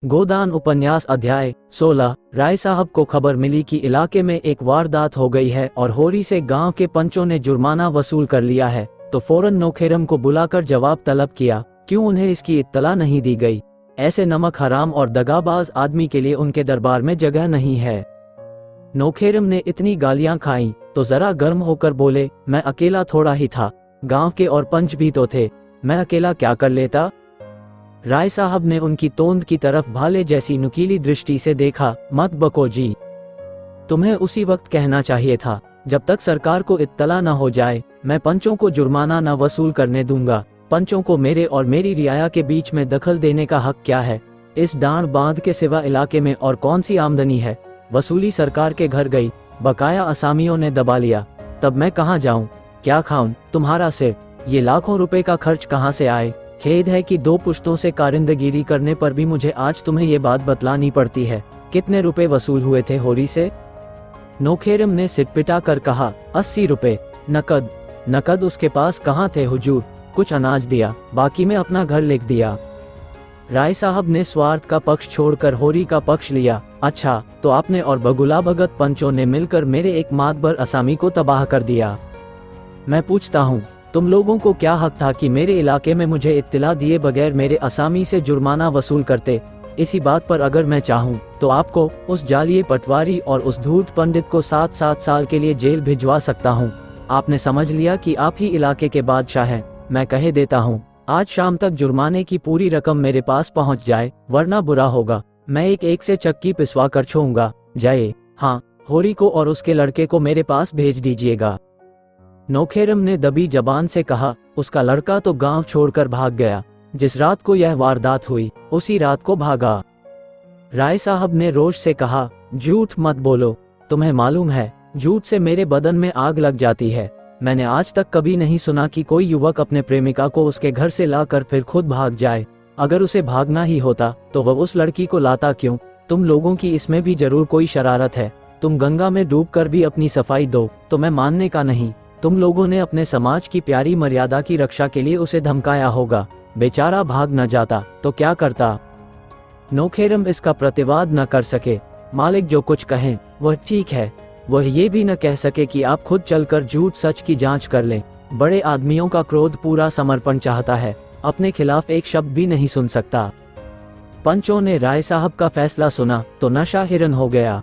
गोदान उपन्यास अध्याय 16। राय साहब को खबर मिली कि इलाके में एक वारदात हो गई है और होरी से गांव के पंचों ने जुर्माना वसूल कर लिया है, तो फौरन नौखेरम को बुलाकर जवाब तलब किया। क्यों उन्हें इसकी इत्तला नहीं दी गई? ऐसे नमक हराम और दगाबाज आदमी के लिए उनके दरबार में जगह नहीं है। नौखेरम ने इतनी गालियां खाईं तो जरा गर्म होकर बोले, मैं अकेला थोड़ा ही था, गांव के और पंच भी तो थे, मैं अकेला क्या कर लेता? राय साहब ने उनकी तोंद की तरफ भाले जैसी नुकीली दृष्टि से देखा। मत बको जी, तुम्हें उसी वक्त कहना चाहिए था, जब तक सरकार को इत्तला न हो जाए मैं पंचों को जुर्माना न वसूल करने दूंगा। पंचों को मेरे और मेरी रियाया के बीच में दखल देने का हक क्या है? इस डांड बांध के सिवा इलाके में और कौन सी आमदनी है? वसूली सरकार के घर गई, बकाया असामियों ने दबा लिया, तब मैं कहाँ जाऊं? क्या खाऊं? तुम्हारा सिर, ये लाखों रुपए का खर्च कहाँ से आए? खेद है कि 2 पुश्तों से कारिंदगिरी करने पर भी मुझे आज तुम्हें ये बात बतलानी पड़ती है। कितने रुपए वसूल हुए थे होरी से? नौखेरम ने सिटपिटा कर कहा, 80 रुपए। नकद? नकद उसके पास कहाँ थे हुजूर? कुछ अनाज दिया, बाकी में अपना घर लिख दिया। राय साहब ने स्वार्थ का पक्ष छोड़कर होरी का पक्ष लिया। अच्छा, तो आपने और बगुला भगत पंचों ने मिलकर मेरे एक मातबर असामी को तबाह कर दिया। मैं पूछता हूँ, तुम लोगों को क्या हक था कि मेरे इलाके में मुझे इत्तिला दिए बगैर मेरे असामी से जुर्माना वसूल करते? इसी बात पर अगर मैं चाहूँ तो आपको, उस जालिये पटवारी और उस धूर्त पंडित को 7-7 साल के लिए जेल भिजवा सकता हूँ। आपने समझ लिया कि आप ही इलाके के बादशाह हैं। मैं कहे देता हूँ, आज शाम तक जुर्माने की पूरी रकम मेरे पास पहुँच जाए, वरना बुरा होगा, मैं एक से चक्की पिसवा कर छोड़ूंगा। जय। हाँ, होरी को और उसके लड़के को मेरे पास भेज दीजिएगा। नौखेरम ने दबी जबान से कहा, उसका लड़का तो गांव छोड़कर भाग गया। जिस रात को यह वारदात हुई उसी रात को भागा। राय साहब ने रोष से कहा, झूठ मत बोलो, तुम्हें मालूम है झूठ से मेरे बदन में आग लग जाती है। मैंने आज तक कभी नहीं सुना कि कोई युवक अपने प्रेमिका को उसके घर से लाकर फिर खुद भाग जाए। अगर उसे भागना ही होता तो वह उस लड़की को लाता क्यों? तुम लोगों की इसमें भी जरूर कोई शरारत है। तुम गंगा में डूबकर भी अपनी सफाई दो तो मैं मानने का नहीं। तुम लोगों ने अपने समाज की प्यारी मर्यादा की रक्षा के लिए उसे धमकाया होगा। बेचारा भाग न जाता तो क्या करता? नौखेरम इसका प्रतिवाद न कर सके। मालिक जो कुछ कहें वह ठीक है। वह ये भी न कह सके कि आप खुद चलकर झूठ सच की जांच कर लें। बड़े आदमियों का क्रोध पूरा समर्पण चाहता है, अपने खिलाफ एक शब्द भी नहीं सुन सकता। पंचों ने राय साहब का फैसला सुना तो नशा हिरन हो गया।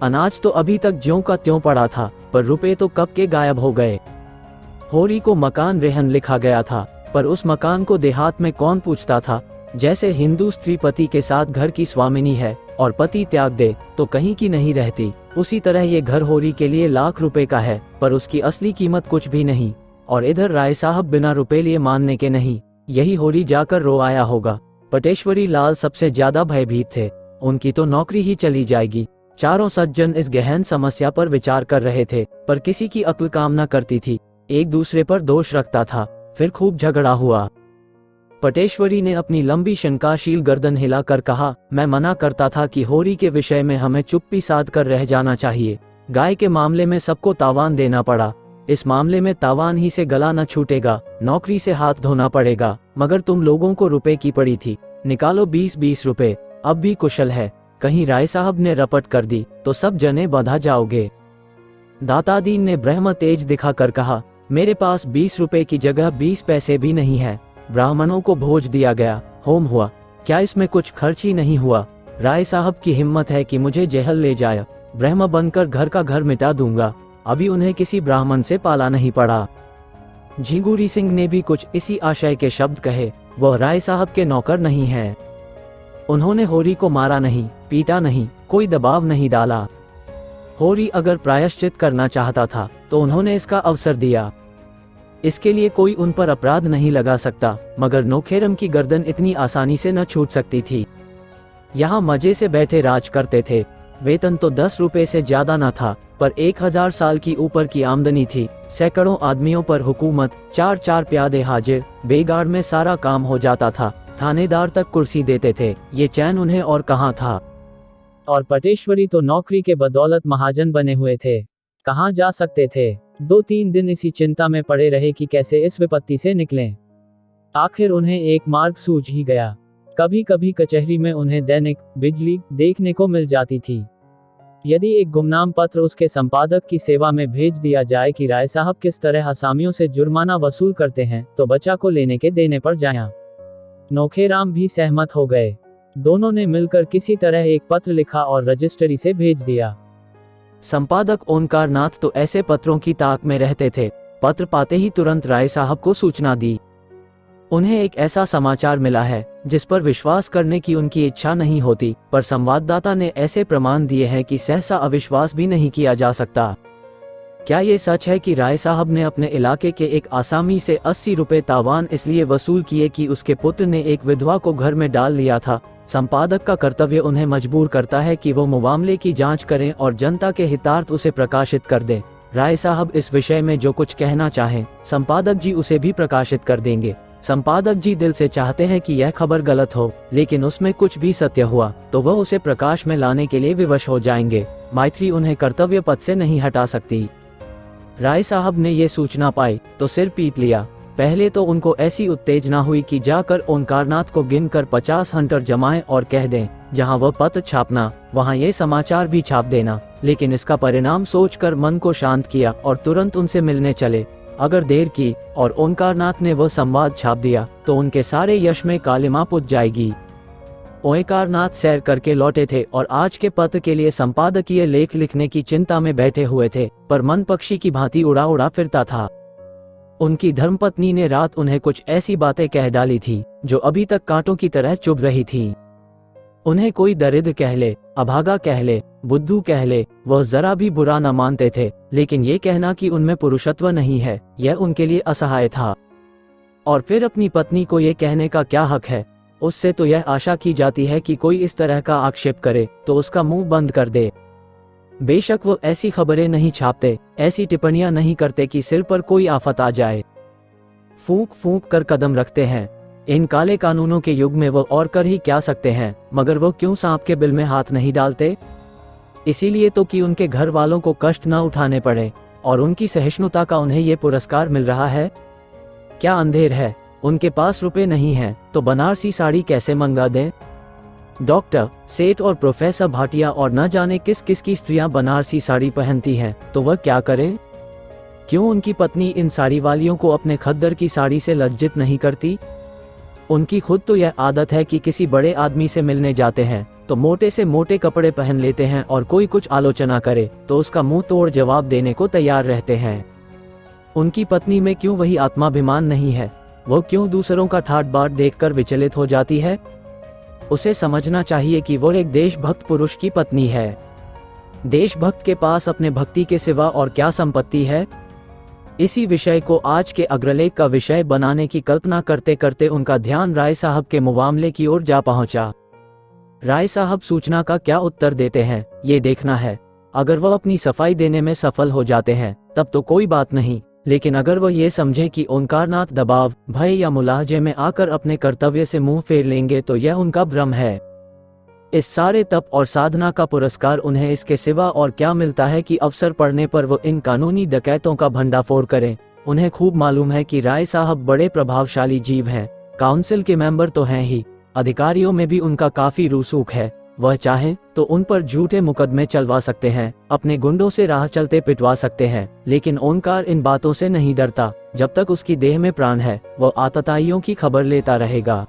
अनाज तो अभी तक ज्यों का त्यों पड़ा था, पर रुपए तो कब के गायब हो गए। होरी को मकान रेहन लिखा गया था, पर उस मकान को देहात में कौन पूछता था? जैसे हिंदू स्त्री पति के साथ घर की स्वामिनी है और पति त्याग दे तो कहीं की नहीं रहती, उसी तरह ये घर होरी के लिए लाख रुपए का है, पर उसकी असली कीमत कुछ भी नहीं। और इधर राय साहब बिना रुपए लिए मानने के नहीं। यही होरी जाकर रो आया होगा। पटेश्वरी लाल सबसे ज्यादा भयभीत थे, उनकी तो नौकरी ही चली जाएगी। चारों सज्जन इस गहन समस्या पर विचार कर रहे थे, पर किसी की अक्ल काम न करती थी। एक दूसरे पर दोष रखता था। फिर खूब झगड़ा हुआ। पटेश्वरी ने अपनी लंबी शंकाशील गर्दन हिलाकर कहा, मैं मना करता था कि होरी के विषय में हमें चुप्पी साध कर रह जाना चाहिए। गाय के मामले में सबको तावान देना पड़ा, इस मामले में तावान ही से गला न छूटेगा, नौकरी से हाथ धोना पड़ेगा। मगर तुम लोगों को रुपए की पड़ी थी, निकालो 20-20 रुपए, अब भी कुशल है। कहीं राय साहब ने रपट कर दी तो सब जने बंधा जाओगे। दातादीन ने ब्रह्म तेज दिखाकर कहा, मेरे पास 20 रुपए की जगह 20 पैसे भी नहीं है। ब्राह्मणों को भोज दिया गया, होम हुआ, क्या इसमें कुछ खर्च ही नहीं हुआ? राय साहब की हिम्मत है कि मुझे जेहल ले जाए, ब्रह्म बनकर घर का घर मिटा दूंगा। अभी उन्हें किसी ब्राह्मण से पाला नहीं पड़ा। झिंगुरी सिंह ने भी कुछ इसी आशय के शब्द कहे। वह राय साहब के नौकर नहीं है। उन्होंने होरी को मारा नहीं, पीटा नहीं, कोई दबाव नहीं डाला। होरी अगर प्रायश्चित करना चाहता था तो उन्होंने इसका अवसर दिया। इसके लिए कोई उन पर अपराध नहीं लगा सकता, मगर नौखेरम की गर्दन इतनी आसानी से न छूट सकती थी। यहाँ मजे से बैठे राज करते थे। वेतन तो 10 रुपए से ज्यादा न था, पर 1000 साल की ऊपर की आमदनी थी। सैकड़ों आदमियों पर हुकूमत, 4-4 प्यादे हाजिर, बेगाड़ में सारा काम हो जाता था। थानेदार तक कुर्सी देते थे। ये चैन उन्हें और कहाँ था? और पटेश्वरी तो नौकरी के बदौलत महाजन बने हुए थे, कहाँ जा सकते थे? 2-3 दिन इसी चिंता में पड़े रहे कि कैसे इस विपत्ति से निकलें। आखिर उन्हें एक मार्ग सूझ ही गया। कभी कभी कचहरी में उन्हें दैनिक बिजली देखने को मिल जाती थी। यदि एक गुमनाम पत्र उसके संपादक की सेवा में भेज दिया जाए कि राय साहब किस तरह असामियों से जुर्माना वसूल करते हैं, तो बच्चा को लेने के देने पर जाया। नोखेराम भी सहमत हो गए। दोनों ने मिलकर किसी तरह एक पत्र लिखा और रजिस्ट्री से भेज दिया। संपादक ओंकार नाथ तो ऐसे पत्रों की ताक में रहते थे। पत्र पाते ही तुरंत राय साहब को सूचना दी। उन्हें एक ऐसा समाचार मिला है जिस पर विश्वास करने की उनकी इच्छा नहीं होती, पर संवाददाता ने ऐसे प्रमाण दिए हैं कि सहसा अविश्वास भी नहीं किया जा सकता। क्या ये सच है कि राय साहब ने अपने इलाके के एक आसामी से 80 रुपए तावान इसलिए वसूल किए कि उसके पुत्र ने एक विधवा को घर में डाल लिया था? संपादक का कर्तव्य उन्हें मजबूर करता है कि वो मामले की जांच करें और जनता के हितार्थ उसे प्रकाशित कर दें। राय साहब इस विषय में जो कुछ कहना चाहें, संपादक जी उसे भी प्रकाशित कर देंगे। संपादक जी दिल से चाहते हैं कि यह खबर गलत हो, लेकिन उसमें कुछ भी सत्य हुआ तो वह उसे प्रकाश में लाने के लिए विवश हो जाएंगे। मैत्री उन्हें कर्तव्य पद से नहीं हटा सकती। राय साहब ने ये सूचना पाई तो सिर पीट लिया। पहले तो उनको ऐसी उत्तेजना हुई कि जाकर ओंकारनाथ को गिनकर 50 हंटर जमाएं और कह दें, जहां वह पत्र छापना वहां ये समाचार भी छाप देना। लेकिन इसका परिणाम सोचकर मन को शांत किया और तुरंत उनसे मिलने चले। अगर देर की और ओंकारनाथ ने वह संवाद छाप दिया तो उनके सारे यश में कालिमा पुज जाएगी। ओंकारनाथ सैर करके लौटे थे और आज के पत्र के लिए संपादकीय लेख लिखने की चिंता में बैठे हुए थे, पर मन पक्षी की भांति उड़ा उड़ा फिरता था। उनकी धर्मपत्नी ने रात उन्हें कुछ ऐसी बातें कह डाली थी जो अभी तक कांटों की तरह चुभ रही थी। उन्हें कोई दरिद्र कह ले, अभागा कह ले, बुद्धू कह ले, वह जरा भी बुरा न मानते थे, लेकिन ये कहना कि उनमें पुरुषत्व नहीं है, यह उनके लिए असहाय था। और फिर अपनी पत्नी को ये कहने का क्या हक है? उससे तो यह आशा की जाती है कि कोई इस तरह का आक्षेप करे तो उसका मुंह बंद कर दे। बेशक वो ऐसी खबरें नहीं छापते, ऐसी टिप्पणियां नहीं करते कि सिर पर कोई आफत आ जाए। फूंक फूंक कर कदम रखते हैं। इन काले कानूनों के युग में वो और कर ही क्या सकते हैं, मगर वो क्यों सांप के बिल में हाथ नहीं डालते? इसीलिए तो कि उनके घर वालों को कष्ट न उठाने पड़े, और उनकी सहिष्णुता का उन्हें ये पुरस्कार मिल रहा है। क्या अंधेर है? उनके पास रुपए नहीं हैं तो बनारसी साड़ी कैसे मंगा दें? डॉक्टर, सेठ और प्रोफेसर भाटिया और न जाने किस किस की स्त्रियां बनारसी साड़ी पहनती हैं, तो वह क्या करें? क्यों उनकी पत्नी इन साड़ी वालियों को अपने खद्दर की साड़ी से लज्जित नहीं करती? उनकी खुद तो यह आदत है कि किसी बड़े आदमी से मिलने जाते हैं तो मोटे से मोटे कपड़े पहन लेते हैं, और कोई कुछ आलोचना करे तो उसका मुंह तोड़ जवाब देने को तैयार रहते हैं। उनकी पत्नी में क्यों वही आत्माभिमान नहीं है? वो क्यों दूसरों का ठाट बाट देखकर विचलित हो जाती है? उसे समझना चाहिए कि वो एक देशभक्त पुरुष की पत्नी है। देशभक्त के पास अपने भक्ति के सिवा और क्या संपत्ति है? इसी विषय को आज के अग्रलेख का विषय बनाने की कल्पना करते करते उनका ध्यान राय साहब के मुआमले की ओर जा पहुंचा। राय साहब सूचना का क्या उत्तर देते हैं, ये देखना है। अगर वह अपनी सफाई देने में सफल हो जाते हैं तब तो कोई बात नहीं, लेकिन अगर वह ये समझे कि ओंकारनाथ दबाव, भय या मुलाहजे में आकर अपने कर्तव्य से मुंह फेर लेंगे तो यह उनका भ्रम है। इस सारे तप और साधना का पुरस्कार उन्हें इसके सिवा और क्या मिलता है कि अवसर पड़ने पर वो इन कानूनी डकैतों का भंडाफोड़ करें। उन्हें खूब मालूम है कि राय साहब बड़े प्रभावशाली जीव हैं। काउंसिल के मेंबर तो हैं ही, अधिकारियों में भी उनका काफी रसूख है। वह चाहें तो उन पर झूठे मुकदमे चलवा सकते हैं, अपने गुंडों से राह चलते पिटवा सकते हैं, लेकिन ओंकार इन बातों से नहीं डरता। जब तक उसकी देह में प्राण है वह आतताइयों की खबर लेता रहेगा।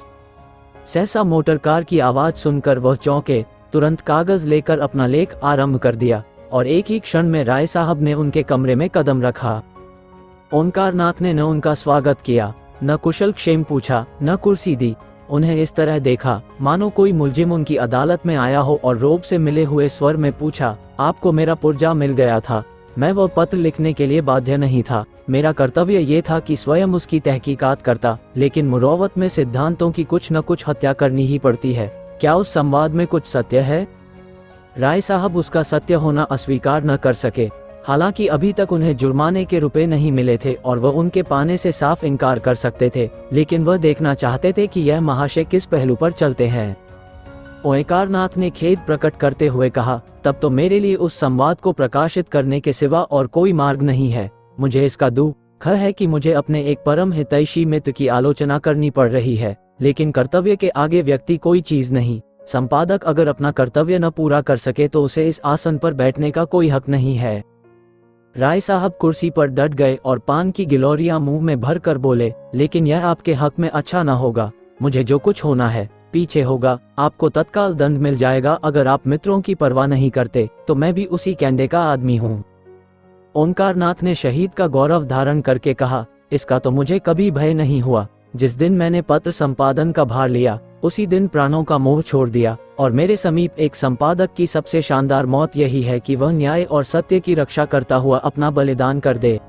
सहसा मोटर कार की आवाज सुनकर वह चौंके, तुरंत कागज लेकर अपना लेख आरंभ कर दिया, और एक ही क्षण में राय साहब ने उनके कमरे में कदम रखा। ओंकारनाथ ने न उनका स्वागत किया, न कुशल क्षेम पूछा, न कुर्सी दी। उन्हें इस तरह देखा मानो कोई मुलजिम उनकी अदालत में आया हो और रोब से मिले हुए स्वर में पूछा, आपको मेरा पुर्जा मिल गया था? मैं वह पत्र लिखने के लिए बाध्य नहीं था। मेरा कर्तव्य ये था कि स्वयं उसकी तहकीकात करता, लेकिन मुरौवत में सिद्धांतों की कुछ न कुछ हत्या करनी ही पड़ती है। क्या उस संवाद में कुछ सत्य है? राय साहब उसका सत्य होना अस्वीकार न कर सके। हालांकि अभी तक उन्हें जुर्माने के रुपए नहीं मिले थे और वह उनके पाने से साफ इनकार कर सकते थे, लेकिन वह देखना चाहते थे कि यह महाशय किस पहलू पर चलते हैं। ओंकारनाथ ने खेद प्रकट करते हुए कहा, तब तो मेरे लिए उस संवाद को प्रकाशित करने के सिवा और कोई मार्ग नहीं है। मुझे इसका दुख है कि मुझे अपने एक परम हितैषी मित्र की आलोचना करनी पड़ रही है। लेकिन कर्तव्य के आगे व्यक्ति कोई चीज नहीं। संपादक अगर अपना कर्तव्य न पूरा कर सके तो उसे इस आसन पर बैठने का कोई हक नहीं है। राय साहब कुर्सी पर डट गए और पान की गिलोरियां मुंह में भर कर बोले, लेकिन यह आपके हक में अच्छा न होगा। मुझे जो कुछ होना है पीछे होगा, आपको तत्काल दंड मिल जाएगा। अगर आप मित्रों की परवाह नहीं करते तो मैं भी उसी कैंडे का आदमी हूँ। ओंकारनाथ ने शहीद का गौरव धारण करके कहा, इसका तो मुझे कभी भय नहीं हुआ। जिस दिन मैंने पत्र संपादन का भार लिया उसी दिन प्राणों का मोह छोड़ दिया, और मेरे समीप एक संपादक की सबसे शानदार मौत यही है कि वह न्याय और सत्य की रक्षा करता हुआ अपना बलिदान कर दे।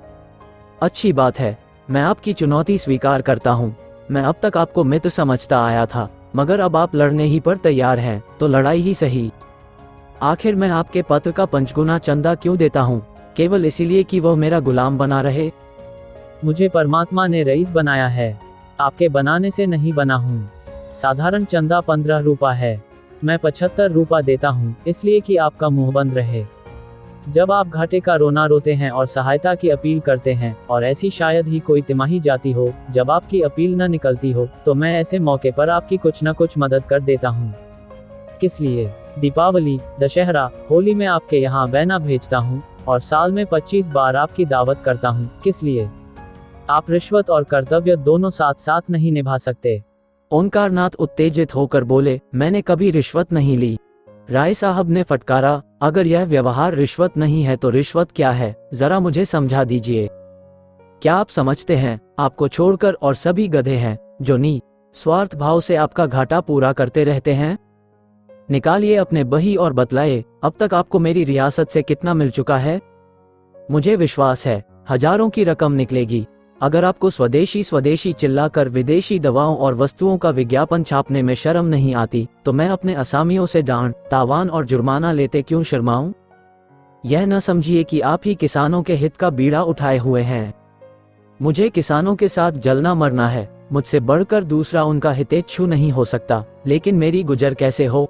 अच्छी बात है, मैं आपकी चुनौती स्वीकार करता हूँ। मैं अब तक आपको मित्र समझता आया था, मगर अब आप लड़ने ही पर तैयार हैं तो लड़ाई ही सही। आखिर मैं आपके पत्र का 5 गुना चंदा क्यों देता हूँ? केवल इसीलिए कि वह मेरा गुलाम बना रहे? मुझे परमात्मा ने रईस बनाया है, आपके बनाने से नहीं बना हूँ। साधारण चंदा 15 रुपया है, मैं 75 रुपया देता हूँ, इसलिए कि आपका मुंह बंद रहे। जब आप घाटे का रोना रोते हैं और सहायता की अपील करते हैं, और ऐसी शायद ही कोई तिमाही जाती हो जब आपकी अपील न निकलती हो, तो मैं ऐसे मौके पर आपकी कुछ न कुछ मदद कर देता हूँ। किस लिए? दीपावली, दशहरा, होली में आपके यहाँ बैना भेजता हूँ और साल में 25 बार आपकी दावत करता हूँ। किस लिए? आप रिश्वत और कर्तव्य दोनों साथ साथ नहीं निभा सकते। ओंकारनाथ उत्तेजित होकर बोले, मैंने कभी रिश्वत नहीं ली। राय साहब ने फटकारा, अगर यह व्यवहार रिश्वत नहीं है तो रिश्वत क्या है? जरा मुझे समझा दीजिए। क्या आप समझते हैं आपको छोड़कर और सभी गधे हैं जो स्वार्थ भाव से आपका घाटा पूरा करते रहते हैं? निकालिए अपने बही और बतलाए, अब तक आपको मेरी रियासत से कितना मिल चुका है? मुझे विश्वास है हजारों की रकम निकलेगी। अगर आपको स्वदेशी स्वदेशी चिल्लाकर विदेशी दवाओं और वस्तुओं का विज्ञापन छापने में शर्म नहीं आती, तो मैं अपने असामियों से डांट, तावान और जुर्माना लेते क्यों शर्माऊं? यह न समझिए कि आप ही किसानों के हित का बीड़ा उठाए हुए हैं। मुझे किसानों के साथ जलना मरना है, मुझसे बढ़कर दूसरा उनका हितेच्छु नहीं हो सकता। लेकिन मेरी गुजर कैसे हो?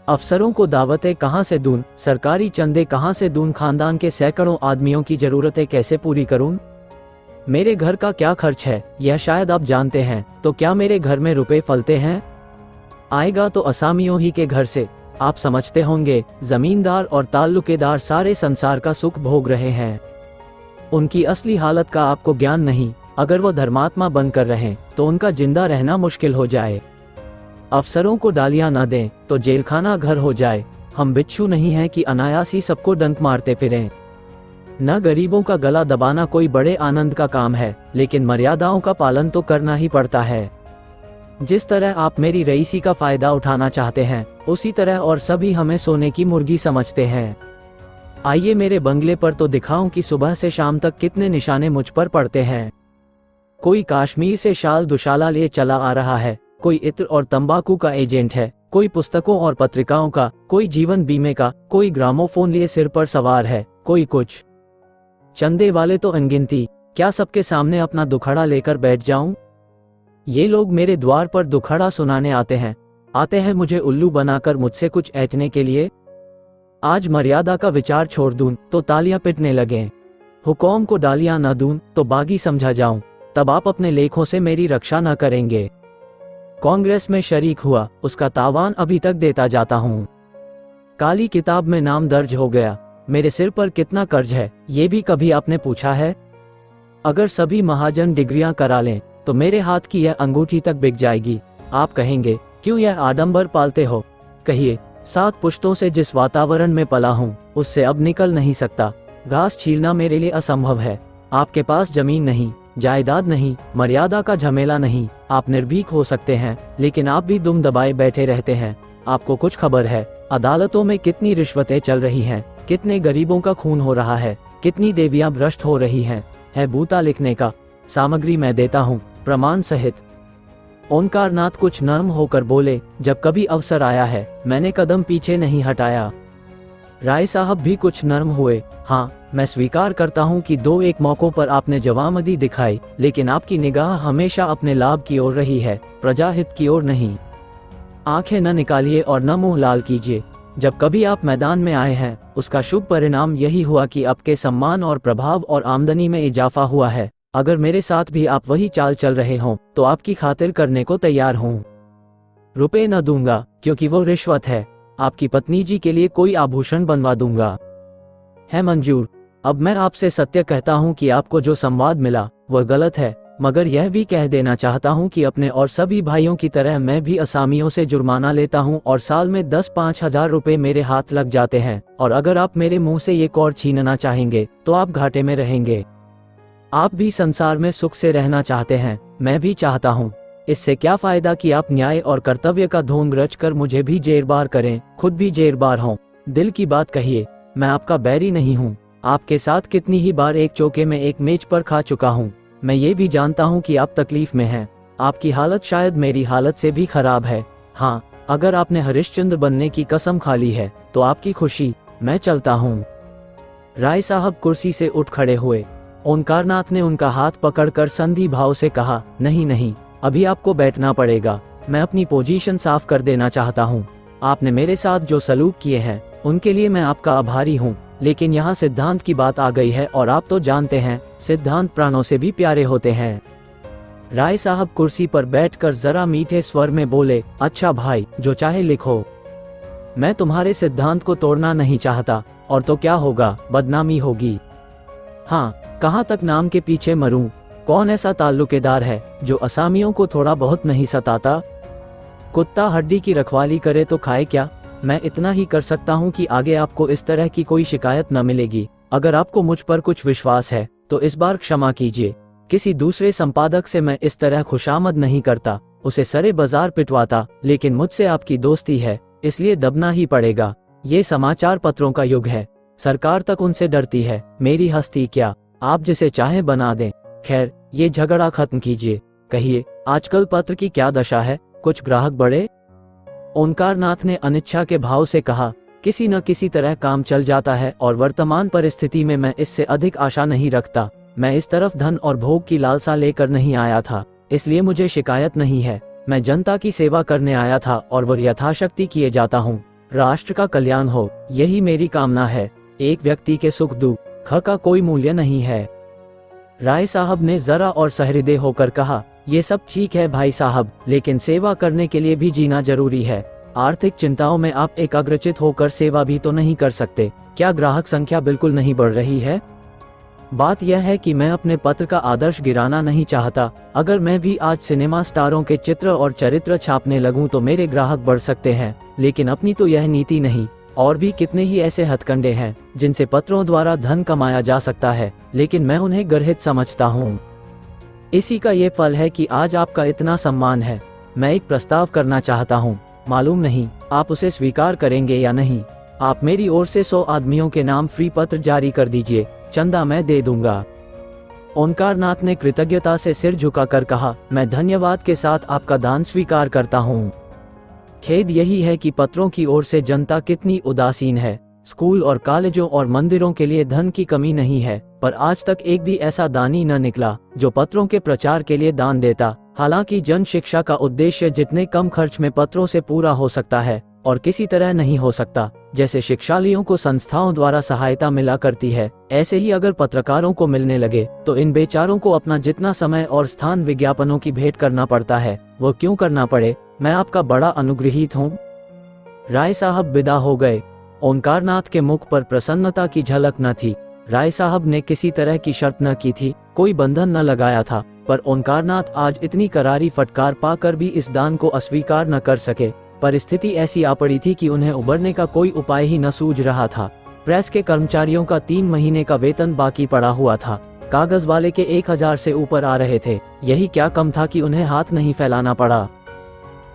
अफसरों को दावतें कहाँ से दूं, सरकारी चंदे कहाँ से दूं, खानदान के सैकड़ों आदमियों की जरूरतें कैसे पूरी करूं? मेरे घर का क्या खर्च है यह शायद आप जानते हैं, तो क्या मेरे घर में रुपए फलते हैं? आएगा तो असामियों ही के घर से। आप समझते होंगे जमींदार और ताल्लुकेदार सारे संसार का सुख भोग रहे हैं, उनकी असली हालत का आपको ज्ञान नहीं। अगर वो धर्मात्मा बनकर रहें तो उनका जिंदा रहना मुश्किल हो जाए। अफसरों को डालियां न दें तो जेलखाना घर हो जाए। हम बिच्छू नहीं हैं कि अनायास ही सबको डंक मारते फिरें। न गरीबों का गला दबाना कोई बड़े आनंद का काम है, लेकिन मर्यादाओं का पालन तो करना ही पड़ता है। जिस तरह आप मेरी रईसी का फायदा उठाना चाहते हैं, उसी तरह और सभी हमें सोने की मुर्गी समझते हैं। आइए मेरे बंगले पर तो दिखाऊं कि सुबह से शाम तक कितने निशाने मुझ पर पड़ते हैं। कोई कश्मीर से शाल दुशाला लिए चला आ रहा है, कोई इत्र और तंबाकू का एजेंट है, कोई पुस्तकों और पत्रिकाओं का, कोई जीवन बीमे का, कोई ग्रामोफोन लिए सिर पर सवार है, कोई कुछ। चंदे वाले तो अनगिनती। क्या सबके सामने अपना दुखड़ा लेकर बैठ जाऊं? ये लोग मेरे द्वार पर दुखड़ा सुनाने आते हैं मुझे उल्लू बनाकर मुझसे कुछ ऐंठने के लिए। आज मर्यादा का विचार छोड़ दूं तो तालियां पिटने लगे, हुकौम को डालियां न दूं तो बागी समझा जाऊं, तब आप अपने लेखों से मेरी रक्षा न करेंगे। कांग्रेस में शरीक हुआ, उसका तावान अभी तक देता जाता हूं। काली किताब में नाम दर्ज हो गया। मेरे सिर पर कितना कर्ज है ये भी कभी आपने पूछा है? अगर सभी महाजन डिग्रियां करा लें तो मेरे हाथ की यह अंगूठी तक बिक जाएगी। आप कहेंगे क्यों यह आडंबर पालते हो? कहिए, 7 पुश्तों से जिस वातावरण में पला हूं उससे अब निकल नहीं सकता। घास छीलना मेरे लिए असंभव है। आपके पास जमीन नहीं, जायदाद नहीं, मर्यादा का झमेला नहीं, आप निर्भीक हो सकते हैं, लेकिन आप भी दुम दबाए बैठे रहते हैं। आपको कुछ खबर है अदालतों में कितनी रिश्वतें चल रही हैं, कितने गरीबों का खून हो रहा है, कितनी देवियां भ्रष्ट हो रही हैं। है बूता लिखने का, सामग्री मैं देता हूँ प्रमाण सहित। ओंकारनाथ कुछ नर्म होकर बोले, जब कभी अवसर आया है मैंने कदम पीछे नहीं हटाया। राय साहब भी कुछ नर्म हुए। हाँ, मैं स्वीकार करता हूँ कि 2-1 मौकों पर आपने जवामदी दिखाई, लेकिन आपकी निगाह हमेशा अपने लाभ की ओर रही है, प्रजाहित की ओर नहीं। आंखें न निकालिए और न मुंह लाल कीजिए। जब कभी आप मैदान में आए हैं उसका शुभ परिणाम यही हुआ कि आपके सम्मान और प्रभाव और आमदनी में इजाफा हुआ है। अगर मेरे साथ भी आप वही चाल चल रहे हों तो आपकी खातिर करने को तैयार हूँ। रुपए न दूंगा क्योंकि वो रिश्वत है। आपकी पत्नी जी के लिए कोई आभूषण बनवा दूंगा। है मंजूर। अब मैं आपसे सत्य कहता हूँ कि आपको जो संवाद मिला वह गलत है, मगर यह भी कह देना चाहता हूँ कि अपने और सभी भाइयों की तरह मैं भी असामियों से जुर्माना लेता हूँ और साल में 10-5 हजार रुपए मेरे हाथ लग जाते हैं, और अगर आप मेरे मुंह से ये कौर छीनना चाहेंगे तो आप घाटे में रहेंगे। आप भी संसार में सुख से रहना चाहते हैं, मैं भी चाहता हूँ। इससे क्या फायदा कि आप न्याय और कर्तव्य का ढोंग रच कर मुझे भी जेरबार करें, खुद भी जेरबार हों। दिल की बात कहिए, मैं आपका बैरी नहीं हूँ। आपके साथ कितनी ही बार एक चौके में एक मेज पर खा चुका हूँ। मैं ये भी जानता हूँ कि आप तकलीफ में हैं। आपकी हालत शायद मेरी हालत से भी खराब है। हाँ, अगर आपने हरिश्चंद्र बनने की कसम खा ली है तो आपकी खुशी, मैं चलता हूँ। राय साहब कुर्सी से उठ खड़े हुए। ओंकारनाथ ने उनका हाथ पकड़कर संधि भाव से कहा, नहीं नहीं, अभी आपको बैठना पड़ेगा। मैं अपनी पोजीशन साफ कर देना चाहता हूँ। आपने मेरे साथ जो सलूक किए हैं उनके लिए मैं आपका आभारी हूँ, लेकिन यहाँ सिद्धांत की बात आ गई है और आप तो जानते हैं सिद्धांत प्राणों से भी प्यारे होते हैं। राय साहब कुर्सी पर बैठकर जरा मीठे स्वर में बोले, अच्छा भाई, जो चाहे लिखो। मैं तुम्हारे सिद्धांत को तोड़ना नहीं चाहता, और तो क्या होगा, बदनामी होगी। हाँ, कहाँ तक नाम के पीछे मरूं। कौन ऐसा ताल्लुकेदार है जो असामियों को थोड़ा बहुत नहीं सताता? कुत्ता हड्डी की रखवाली करे तो खाए क्या। मैं इतना ही कर सकता हूँ कि आगे आपको इस तरह की कोई शिकायत न मिलेगी। अगर आपको मुझ पर कुछ विश्वास है तो इस बार क्षमा कीजिए। किसी दूसरे संपादक से मैं इस तरह खुशामद नहीं करता, उसे सरे बाजार पिटवाता, लेकिन मुझसे आपकी दोस्ती है इसलिए दबना ही पड़ेगा। ये समाचार पत्रों का युग है, सरकार तक उनसे डरती है। मेरी हस्ती क्या, आप जिसे चाहे बना दें। खैर, ये झगड़ा खत्म कीजिए। कहिए, आजकल पत्र की क्या दशा है, कुछ ग्राहक बढ़े? ओंकारनाथ ने अनिच्छा के भाव से कहा, किसी न किसी तरह काम चल जाता है और वर्तमान परिस्थिति में मैं इससे अधिक आशा नहीं रखता। मैं इस तरफ धन और भोग की लालसा लेकर नहीं आया था, इसलिए मुझे शिकायत नहीं है। मैं जनता की सेवा करने आया था और वह यथाशक्ति किए जाता हूँ। राष्ट्र का कल्याण हो, यही मेरी कामना है। एक व्यक्ति के सुख दुख का कोई मूल्य नहीं है। राय साहब ने जरा और सहृदय होकर कहा, ये सब ठीक है भाई साहब, लेकिन सेवा करने के लिए भी जीना जरूरी है। आर्थिक चिंताओं में आप एकाग्रचित होकर सेवा भी तो नहीं कर सकते। क्या ग्राहक संख्या बिल्कुल नहीं बढ़ रही है? बात यह है कि मैं अपने पत्र का आदर्श गिराना नहीं चाहता। अगर मैं भी आज सिनेमा स्टारों के चित्र और चरित्र छापने लगूं तो मेरे ग्राहक बढ़ सकते हैं, लेकिन अपनी तो यह नीति नहीं। और भी कितने ही ऐसे हथकंडे हैं जिनसे पत्रों द्वारा धन कमाया जा सकता है, लेकिन मैं उन्हें गर्हित समझता हूँ। इसी का ये फल है कि आज आपका इतना सम्मान है। मैं एक प्रस्ताव करना चाहता हूँ, मालूम नहीं आप उसे स्वीकार करेंगे या नहीं। आप मेरी ओर से 100 आदमियों के नाम फ्री पत्र जारी कर दीजिए, चंदा मैं दे दूंगा। ओंकारनाथ ने कृतज्ञता से सिर झुकाकर कहा, मैं धन्यवाद के साथ आपका दान स्वीकार करता हूँ। खेद यही है कि पत्रों की ओर से जनता कितनी उदासीन है। स्कूल और कॉलेजों और मंदिरों के लिए धन की कमी नहीं है, पर आज तक एक भी ऐसा दानी न निकला जो पत्रों के प्रचार के लिए दान देता। हालांकि जन शिक्षा का उद्देश्य जितने कम खर्च में पत्रों से पूरा हो सकता है और किसी तरह नहीं हो सकता। जैसे शिक्षालयों को संस्थाओं द्वारा सहायता मिला करती है, ऐसे ही अगर पत्रकारों को मिलने लगे तो इन बेचारों को अपना जितना समय और स्थान विज्ञापनों की भेंट करना पड़ता है, वो क्यों करना पड़े। मैं आपका बड़ा अनुग्रहित हूँ। राय साहब विदा हो गए। ओंकारनाथ के मुख पर प्रसन्नता की झलक न थी। राय साहब ने किसी तरह की शर्त न की थी, कोई बंधन न लगाया था, पर ओंकारनाथ आज इतनी करारी फटकार पाकर भी इस दान को अस्वीकार न कर सके। परिस्थिति ऐसी आ पड़ी थी कि उन्हें उबरने का कोई उपाय ही न सूझ रहा था। प्रेस के कर्मचारियों का 3 महीने का वेतन बाकी पड़ा हुआ था। कागज वाले के 1000 से ऊपर आ रहे थे। यही क्या कम था कि उन्हें हाथ नहीं फैलाना पड़ा।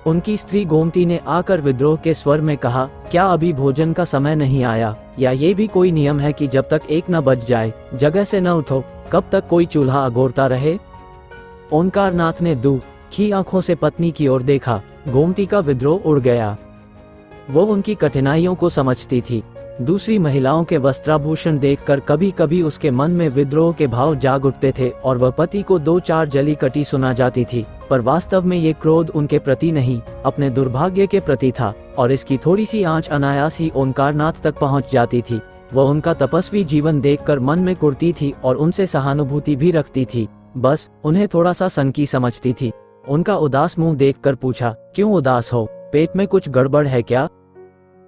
उनकी स्त्री गोमती ने आकर विद्रोह के स्वर में कहा, क्या अभी भोजन का समय नहीं आया? या ये भी कोई नियम है कि जब तक 1 न बज जाए जगह से न उठो? कब तक कोई चूल्हा अगोरता रहे? ओंकारनाथ ने दुखी आंखों से पत्नी की ओर देखा। गोमती का विद्रोह उड़ गया। वो उनकी कठिनाइयों को समझती थी। दूसरी महिलाओं के वस्त्राभूषण देखकर कभी कभी उसके मन में विद्रोह के भाव जाग उठते थे और वह पति को 2-4 जली कटी सुना जाती थी, पर वास्तव में ये क्रोध उनके प्रति नहीं, अपने दुर्भाग्य के प्रति था, और इसकी थोड़ी सी आंच अनायास ही ओंकारनाथ तक पहुंच जाती थी। वह उनका तपस्वी जीवन देखकर मन में कुढ़ती थी और उनसे सहानुभूति भी रखती थी। बस उन्हें थोड़ा सा सनकी समझती थी। उनका उदास मुंह देखकर पूछा, क्यों उदास हो, पेट में कुछ गड़बड़ है क्या?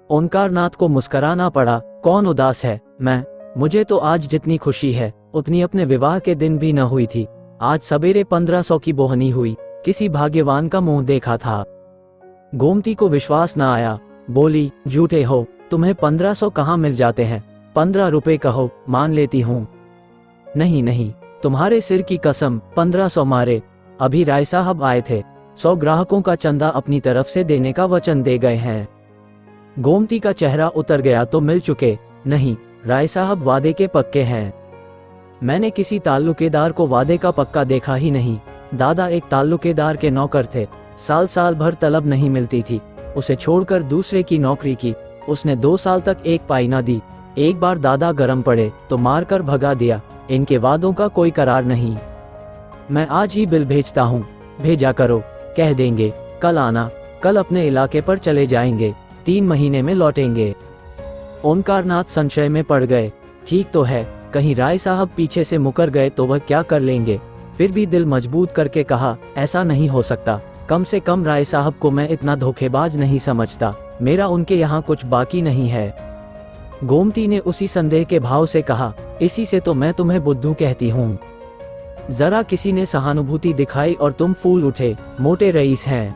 ओंकारनाथ को मुस्कराना पड़ा। कौन उदास है? मैं। मुझे तो आज जितनी खुशी है उतनी अपने विवाह के दिन भी न हुई थी। आज सवेरे 1500 की बोहनी हुई। किसी भाग्यवान का मुंह देखा था। गोमती को विश्वास न आया, बोली, झूठे हो, तुम्हें 1500 कहाँ मिल जाते हैं? 15 रुपए कहो, मान लेती हूँ। नहीं नहीं, तुम्हारे सिर की कसम, 1500 मारे। अभी राय साहब आए थे, 100 ग्राहकों का चंदा अपनी तरफ से देने का वचन दे गए हैं। गोमती का चेहरा उतर गया। तो मिल चुके? नहीं, राय साहब वादे के पक्के हैं। मैंने किसी ताल्लुकेदार को वादे का पक्का देखा ही नहीं। दादा एक ताल्लुकेदार के नौकर थे। साल साल भर तलब नहीं मिलती थी। उसे छोड़कर दूसरे की नौकरी की। उसने 2 साल तक एक पाई ना दी। एक बार दादा गरम पड़े तो मारकर भगा दिया। इनके वादों का कोई करार नहीं। मैं आज ही बिल भेजता हूँ, भेजा करो। कह देंगे कल आना। कल अपने इलाके पर चले जाएंगे, 3 महीने में लौटेंगे। ओंकारनाथ संशय में पड़ गए। ठीक तो है, कहीं राय साहब पीछे से मुकर गए तो वह क्या कर लेंगे? फिर भी दिल मजबूत करके कहा, ऐसा नहीं हो सकता। कम से कम राय साहब को मैं इतना धोखेबाज नहीं समझता। मेरा उनके यहाँ कुछ बाकी नहीं है। गोमती ने उसी संदेह के भाव से कहा, इसी से तो मैं तुम्हें बुद्धू कहती हूँ। जरा किसी ने सहानुभूति दिखाई और तुम फूल उठे। मोटे रईस हैं।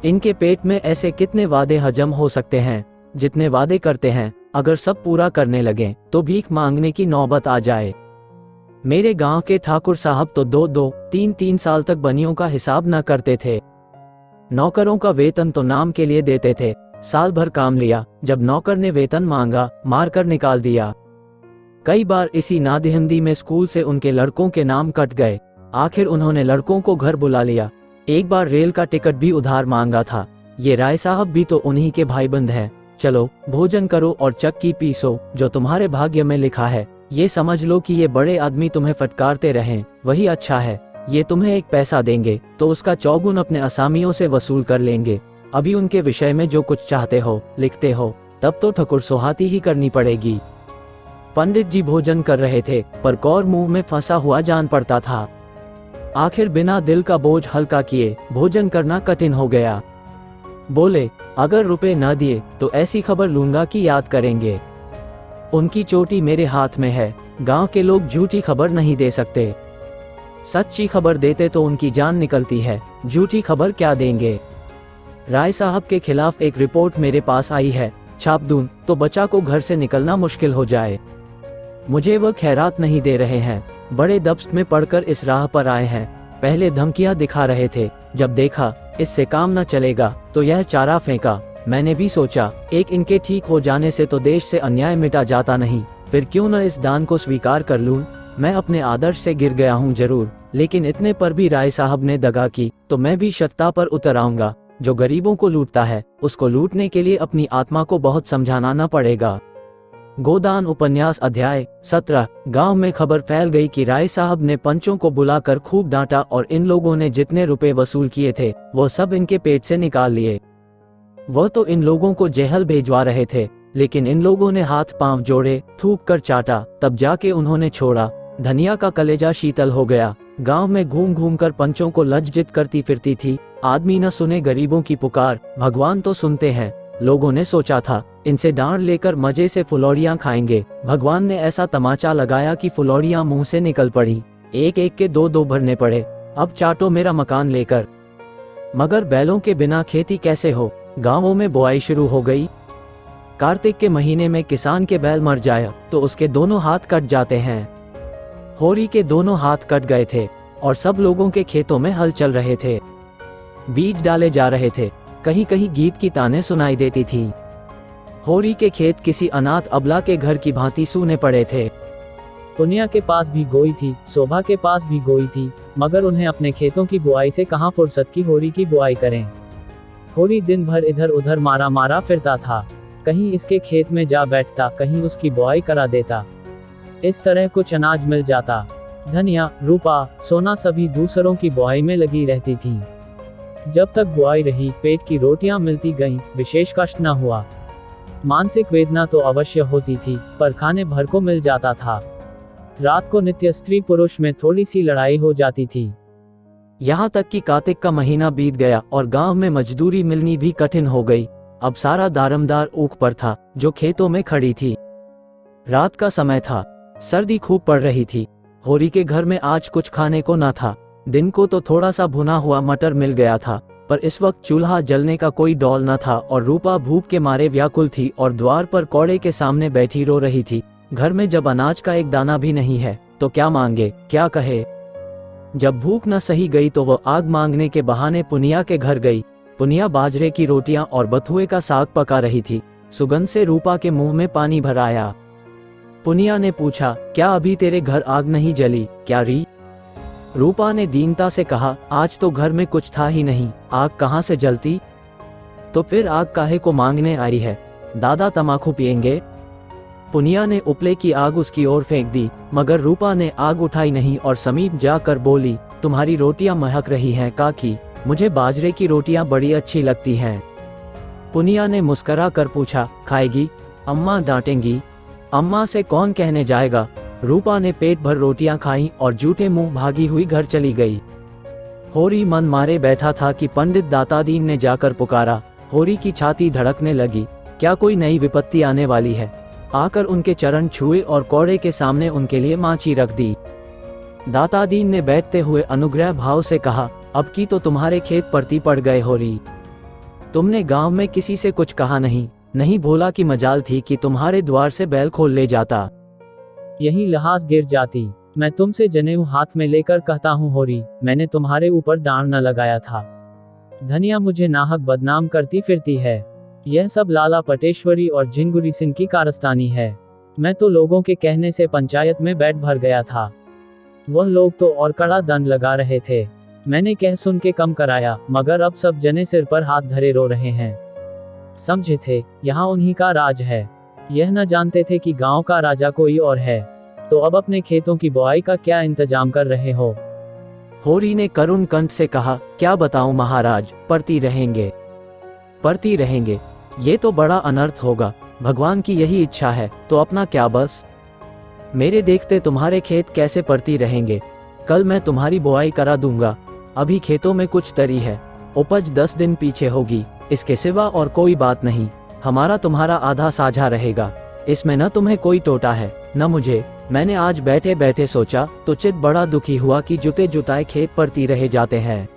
इनके पेट में ऐसे कितने वादे हजम हो सकते हैं? जितने वादे करते हैं, अगर सब पूरा करने लगे तो भीख मांगने की नौबत आ जाए। मेरे गांव के ठाकुर साहब तो 2-2, 3-3 साल तक बनियों का हिसाब न करते थे। नौकरों का वेतन तो नाम के लिए देते थे। साल भर काम लिया, जब नौकर ने वेतन मांगा, मारकर निकाल दिया। कई बार इसी नादिहंदी में स्कूल से उनके लड़कों के नाम कट गए। आखिर उन्होंने लड़कों को घर बुला लिया। एक बार रेल का टिकट भी उधार मांगा था। ये राय साहब भी तो उन्हीं के भाईबंद हैं। चलो भोजन करो और चक्की पीसो, जो तुम्हारे भाग्य में लिखा है। ये समझ लो कि ये बड़े आदमी तुम्हें फटकारते रहें, वही अच्छा है। ये तुम्हें 1 पैसा देंगे तो उसका 4 गुना अपने असामियों से वसूल कर लेंगे। अभी उनके विषय में जो कुछ चाहते हो लिखते हो, तब तो ठकुर सोहाती ही करनी पड़ेगी। पंडित जी भोजन कर रहे थे, पर कौर मुंह में फंसा हुआ जान पड़ता था। आखिर बिना दिल का बोझ हल्का किए भोजन करना कठिन हो गया। बोले, अगर रुपए न दिए तो ऐसी खबर लूंगा कि याद करेंगे। उनकी चोटी मेरे हाथ में है। गांव के लोग झूठी खबर नहीं दे सकते। सच्ची खबर देते तो उनकी जान निकलती है। झूठी खबर क्या देंगे? राय साहब के खिलाफ एक रिपोर्ट मेरे पास आई है। छाप दूं तो बच्चा को घर से निकलना मुश्किल हो जाए। मुझे वह खैरात नहीं दे रहे हैं। बड़े दब्स्त में पड़कर इस राह पर आए हैं। पहले धमकियां दिखा रहे थे, जब देखा इससे काम न चलेगा तो यह चारा फेंका। मैंने भी सोचा, एक इनके ठीक हो जाने से तो देश से अन्याय मिटा जाता नहीं, फिर क्यों न इस दान को स्वीकार कर लूं। मैं अपने आदर्श से गिर गया हूं जरूर, लेकिन इतने पर भी राय साहब ने दगा की तो मैं भी सत्ता पर उतर आऊंगा। जो गरीबों को लूटता है, उसको लूटने के लिए अपनी आत्मा को बहुत समझाना न पड़ेगा। गोदान उपन्यास अध्याय 17। गांव में खबर फैल गई कि राय साहब ने पंचों को बुलाकर खूब डांटा और इन लोगों ने जितने रुपए वसूल किए थे वो सब इनके पेट से निकाल लिए। वह तो इन लोगों को जेहल भेजवा रहे थे, लेकिन इन लोगों ने हाथ पांव जोड़े, थूक कर चाटा, तब जाके उन्होंने छोड़ा। धनिया का कलेजा शीतल हो गया। गांव में घूम घूम कर पंचों को लज्जित करती फिरती थी। आदमी न सुने गरीबों की पुकार, भगवान तो सुनते हैं। लोगों ने सोचा था इनसे डांड लेकर मजे से फुलौड़ियां खाएंगे। भगवान ने ऐसा तमाचा लगाया कि फुलौड़ियां मुंह से निकल पड़ी। एक एक के 2-2 भरने पड़े। अब चाटो मेरा मकान लेकर। मगर बैलों के बिना खेती कैसे हो? गांवों में बुआई शुरू हो गई। कार्तिक के महीने में किसान के बैल मर जाए तो उसके दोनों हाथ कट जाते हैं। होरी के दोनों हाथ कट गए थे और सब लोगों के खेतों में हल चल रहे थे। बीज डाले जा रहे थे। कहीं कहीं गीत की तानें सुनाई देती थी। होरी के खेत किसी अनाथ अबला के घर की भांति सूने पड़े थे। पुनिया के पास भी गोई थी, शोभा के पास भी गोई थी, मगर उन्हें अपने खेतों की बुआई से कहां फुर्सत की होरी की बुआई करें। होरी दिन भर इधर उधर मारा मारा फिरता था। कहीं इसके खेत में जा बैठता, कहीं उसकी बुआई करा देता। इस तरह कुछ अनाज मिल जाता। धनिया, रूपा, सोना सभी दूसरों की बुआई में लगी रहती थी। जब तक बुआई रही, पेट की रोटियां मिलती गईं, विशेष कष्ट न हुआ। मानसिक वेदना तो अवश्य होती थी, पर खाने भर को मिल जाता था। रात को नित्य स्त्री पुरुष में थोड़ी सी लड़ाई हो जाती थी। यहाँ तक कि कार्तिक का महीना बीत गया और गांव में मजदूरी मिलनी भी कठिन हो गई। अब सारा दारमदार ऊख पर था जो खेतों में खड़ी थी। रात का समय था, सर्दी खूब पड़ रही थी। होरी के घर में आज कुछ खाने को न था। दिन को तो थोड़ा सा भुना हुआ मटर मिल गया था, पर इस वक्त चूल्हा जलने का कोई डौल न था और रूपा भूख के मारे व्याकुल थी और द्वार पर कौड़े के सामने बैठी रो रही थी। घर में जब अनाज का एक दाना भी नहीं है तो क्या मांगे, क्या कहे। जब भूख न सही गई तो वह आग मांगने के बहाने पुनिया के घर गई। पुनिया बाजरे की रोटियां और बथुए का साग पका रही थी। सुगंध से रूपा के मुंह में पानी भर आया। पुनिया ने पूछा, क्या अभी तेरे घर आग नहीं जली क्या री? रूपा ने दीनता से कहा, आज तो घर में कुछ था ही नहीं, आग कहाँ से जलती? तो फिर आग काहे को मांगने आई है? दादा तमाकू पिएंगे? पुनिया ने उपले की आग उसकी ओर फेंक दी, मगर रूपा ने आग उठाई नहीं और समीप जाकर बोली, तुम्हारी रोटियां महक रही हैं काकी, मुझे बाजरे की रोटियां बड़ी अच्छी लगती हैं। पुनिया ने मुस्करा कर पूछा, खाएगी? अम्मा डांटेंगी। अम्मा से कौन कहने जाएगा। रूपा ने पेट भर रोटियां खाईं और जूठे मुंह भागी हुई घर चली गई। होरी मन मारे बैठा था कि पंडित दातादीन ने जाकर पुकारा। होरी की छाती धड़कने लगी, क्या कोई नई विपत्ति आने वाली है। आकर उनके चरण छुए और कौड़े के सामने उनके लिए माची रख दी। दातादीन ने बैठते हुए अनुग्रह भाव से कहा, अब की तो तुम्हारे खेत परती पड़ गए होरी। तुमने गांव में किसी से कुछ कहा नहीं भोला की मजाल थी कि तुम्हारे द्वार से बैल खोल ले जाता। यही लहास गिर जाती। मैं तुमसे जनेऊ हाथ में लेकर कहता हूँ होरी, मैंने तुम्हारे ऊपर डांड न लगाया था। धनिया मुझे नाहक बदनाम करती फिरती है। यह सब लाला पटेश्वरी और झिंगुरी सिंह की कारस्तानी है। मैं तो लोगों के कहने से पंचायत में बैठ भर गया था। वह लोग तो और कड़ा दंड लगा रहे थे। मैंने कह सुन के कम कराया, मगर अब सब जने सिर पर हाथ धरे रो रहे हैं। समझे थे यहाँ उन्हीं का राज है। यह न जानते थे कि गांव का राजा कोई और है। तो अब अपने खेतों की बुआई का क्या इंतजाम कर रहे हो? होरी ने करुण कंठ से कहा, क्या बताऊं महाराज, पड़ती रहेंगे। ये तो बड़ा अनर्थ होगा। भगवान की यही इच्छा है तो अपना क्या बस। मेरे देखते तुम्हारे खेत कैसे पड़ती रहेंगे। कल मैं तुम्हारी बुआई करा दूंगा। अभी खेतों में कुछ तरी है, उपज 10 दिन पीछे होगी, इसके सिवा और कोई बात नहीं। हमारा तुम्हारा आधा साझा रहेगा, इसमें न तुम्हें कोई टोटा है न मुझे। मैंने आज बैठे बैठे सोचा तो चित बड़ा दुखी हुआ कि जुते जुताए खेत पड़ती रहे जाते हैं।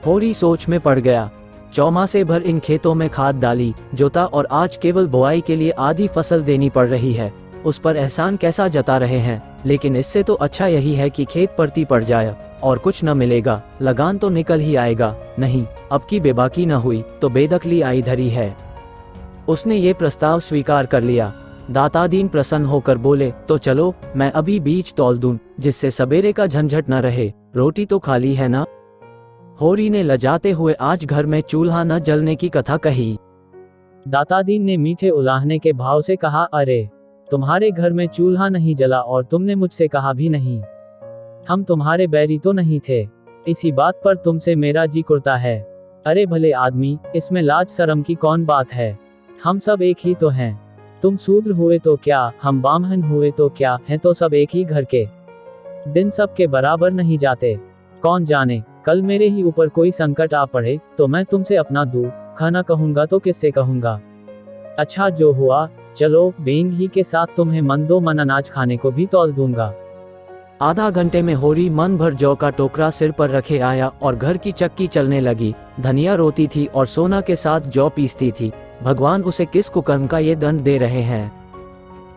होरी सोच में पड़ गया। चौमासे भर इन खेतों में खाद डाली, जोता और आज केवल बुआई के लिए आधी फसल देनी पड़ रही है। उस पर एहसान कैसा जता रहे हैं, लेकिन इससे तो अच्छा यही है कि खेत पड़ती पड़ जाए और कुछ न मिलेगा, लगान तो निकल ही आएगा। नहीं, अब की बेबाकी न हुई तो बेदखली आई धरी है। उसने ये प्रस्ताव स्वीकार कर लिया। दातादीन प्रसन्न होकर बोले, तो चलो मैं अभी बीज तौल दूं, जिससे सवेरे का झंझट न रहे। रोटी तो खाली है ना? होरी ने लजाते हुए आज घर में चूल्हा न जलने की कथा कही। दातादीन ने मीठे उलाहने के भाव से कहा, अरे तुम्हारे घर में चूल्हा नहीं जला और तुमने मुझसे कहा भी नहीं। हम तुम्हारे बैरी तो नहीं थे, इसी बात पर तुमसे मेरा जी कुर्ता है। अरे भले आदमी, इसमें लाज शर्म की कौन बात है। हम सब एक ही तो हैं। तुम शूद्र हुए तो क्या, हम बामहन हुए तो क्या, हैं तो सब एक ही घर के। दिन सब के बराबर नहीं जाते। कौन जाने कल मेरे ही ऊपर कोई संकट आ पड़े तो मैं तुमसे अपना दुख न कहूंगा तो किससे कहूंगा। अच्छा जो हुआ, चलो बेंग ही के साथ तुम्हें मंदो मन अनाज खाने को भी तौल दूंगा। आधा घंटे में होरी मन भर जौ का टोकरा सिर पर रखे आया और घर की चक्की चलने लगी। धनिया रोती थी और सोना के साथ जौ पीसती थी। भगवान उसे किस कुकर्म का ये दंड दे रहे हैं।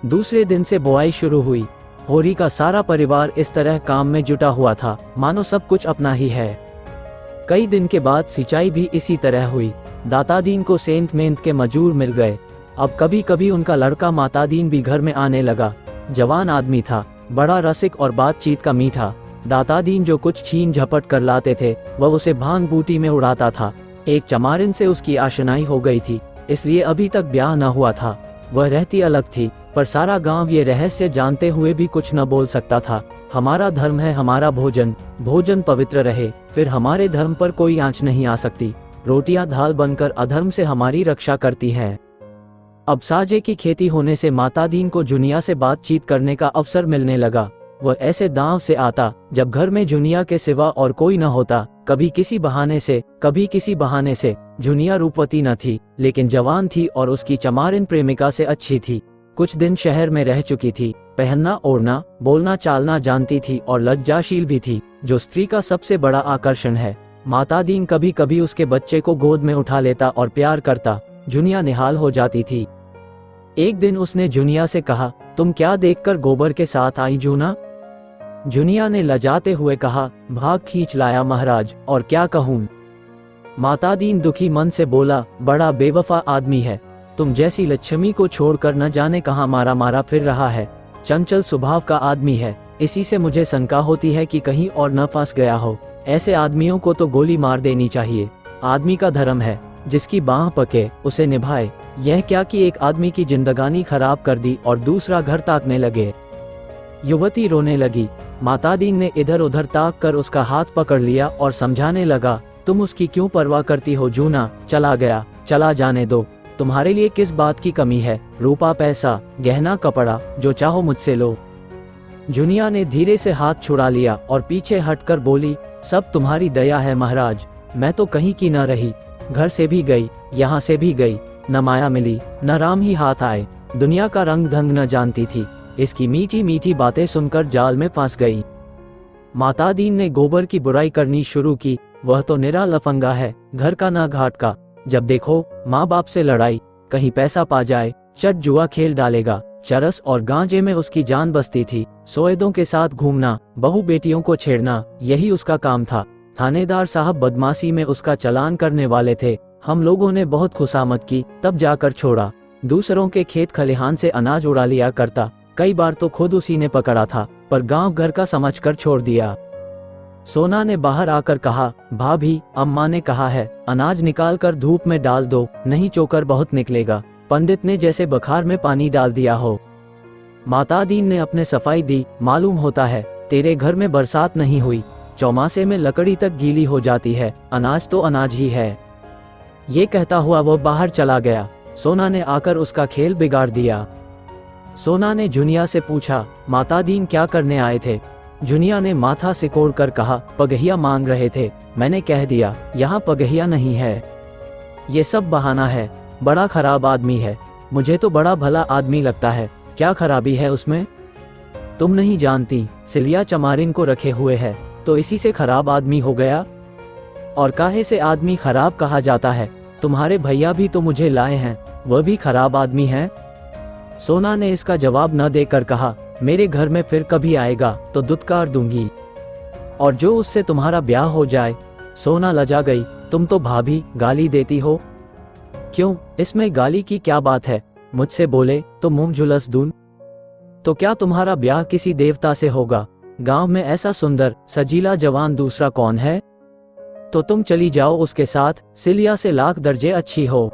दूसरे दिन से बुआई शुरू हुई। होरी का सारा परिवार इस तरह काम में जुटा हुआ था मानो सब कुछ अपना ही है। कई दिन के बाद सिंचाई भी इसी तरह हुई। दातादीन को सेंध मेंध के मजूर मिल गए। अब कभी कभी उनका लड़का मातादीन भी घर में आने लगा। जवान आदमी था, बड़ा रसिक और बातचीत का मीठा। दातादीन जो कुछ छीन झपट कर लाते थे वह उसे भांग बूटी में उड़ाता था। एक चमारिन से उसकी आशनाई हो गई थी, इसलिए अभी तक ब्याह न हुआ था। वह रहती अलग थी, पर सारा गांव ये रहस्य जानते हुए भी कुछ न बोल सकता था। हमारा धर्म है हमारा भोजन, भोजन पवित्र रहे, फिर हमारे धर्म पर कोई आंच नहीं आ सकती। रोटियां ढाल बनकर अधर्म से हमारी रक्षा करती हैं। अब साजे की खेती होने से माता दीन को जुनिया से बातचीत करने का अवसर मिलने लगा। वह ऐसे दांव से आता जब घर में जुनिया के सिवा और कोई न होता। कभी किसी बहाने से। जुनिया रूपवती न थी, लेकिन जवान थी और उसकी चमारिन प्रेमिका से अच्छी थी। कुछ दिन शहर में रह चुकी थी। पहनना ओढ़ना बोलना चालना जानती थी और लज्जाशील भी थी, जो स्त्री का सबसे बड़ा आकर्षण है। माता दीन कभी कभी उसके बच्चे को गोद में उठा लेता और प्यार करता। जुनिया निहाल हो जाती थी। एक दिन उसने जुनिया से कहा, तुम क्या देखकर गोबर के साथ आई जूना? जुनिया ने लजाते हुए कहा, भाग खींच लाया महाराज, और क्या कहूँ। माता दीन दुखी मन से बोला, बड़ा बेवफा आदमी है। तुम जैसी लक्ष्मी को छोड़कर न जाने कहाँ मारा मारा फिर रहा है। चंचल स्वभाव का आदमी है। इसी से मुझे शंका होती है कि कहीं और न फंस गया हो। ऐसे आदमियों को तो गोली मार देनी चाहिए। आदमी का धर्म है, जिसकी बाह पके उसे निभाए। यह क्या कि एक आदमी की जिंदगानी खराब कर दी और दूसरा घर ताकने लगे। युवती रोने लगी। माता दीन ने इधर उधर ताक कर उसका हाथ पकड़ लिया और समझाने लगा, तुम उसकी क्यों परवाह करती हो जूना? चला गया, चला जाने दो। तुम्हारे लिए किस बात की कमी है? रूपा पैसा गहना कपड़ा जो चाहो मुझसे लो। जुनिया ने धीरे से हाथ छुड़ा लिया और पीछे हटकर बोली, सब तुम्हारी दया है महाराज। मैं तो कहीं की न रही। घर से भी गई, यहाँ से भी गई, न माया मिली न राम ही हाथ आए। दुनिया का रंग ढंग न जानती थी। इसकी मीठी मीठी बातें सुनकर जाल में फंस गई। माता दीन ने गोबर की बुराई करनी शुरू की। वह तो निरा लफंगा है, घर का ना घाट का। जब देखो माँ बाप से लड़ाई, कहीं पैसा पा जाए चट जुआ खेल डालेगा। चरस और गांजे में उसकी जान बसती थी। सोएदों के साथ घूमना, बहू बेटियों को छेड़ना, यही उसका काम था। थानेदार साहब बदमाशी में उसका चालान करने वाले थे। हम लोगों ने बहुत खुशामद की, तब जाकर छोड़ा। दूसरों के खेत खलिहान से अनाज उड़ा लिया करता। कई बार तो खुद उसी ने पकड़ा था, पर गांव घर का समझकर छोड़ दिया। सोना ने बाहर आकर कहा, भाभी अम्मा ने कहा है अनाज निकाल कर धूप में डाल दो, नहीं चोकर बहुत निकलेगा। पंडित ने जैसे बुखार में पानी डाल दिया हो। माता दीन ने अपने सफाई दी, मालूम होता है तेरे घर में बरसात नहीं हुई। चौमासे में लकड़ी तक गीली हो जाती है, अनाज तो अनाज ही है। ये कहता हुआ वो बाहर चला गया। सोना ने आकर उसका खेल बिगाड़ दिया। सोना ने जुनिया से पूछा, माता दीन क्या करने आए थे? जुनिया ने माथा सिकोड़ कर कहा, पगहिया मांग रहे थे। मैंने कह दिया यहाँ पगहिया नहीं है। ये सब बहाना है। बड़ा खराब आदमी है। मुझे तो बड़ा भला आदमी लगता है। क्या खराबी है उसमें? तुम नहीं जानती, सिलिया चमारिन को रखे हुए है, तो इसी से खराब आदमी हो गया। और काहे से आदमी खराब कहा जाता है? तुम्हारे भैया भी तो मुझे लाए हैं, वह भी खराब आदमी हैं। सोना ने इसका जवाब न देकर कहा, मेरे घर में फिर कभी आएगा तो दुत्कार दूंगी, और जो उससे तुम्हारा ब्याह हो जाए। सोना लजा गई, तुम तो भाभी गाली देती हो। क्यों, इसमें गाली की क्या बात है? मुझसे बोले तो मुंह झुलस दूं। तो क्या तुम्हारा ब्याह किसी देवता से होगा? गांव में ऐसा सुंदर सजीला जवान दूसरा कौन है? तो तुम चली जाओ उसके साथ, सिलिया से लाख दर्जे अच्छी हो।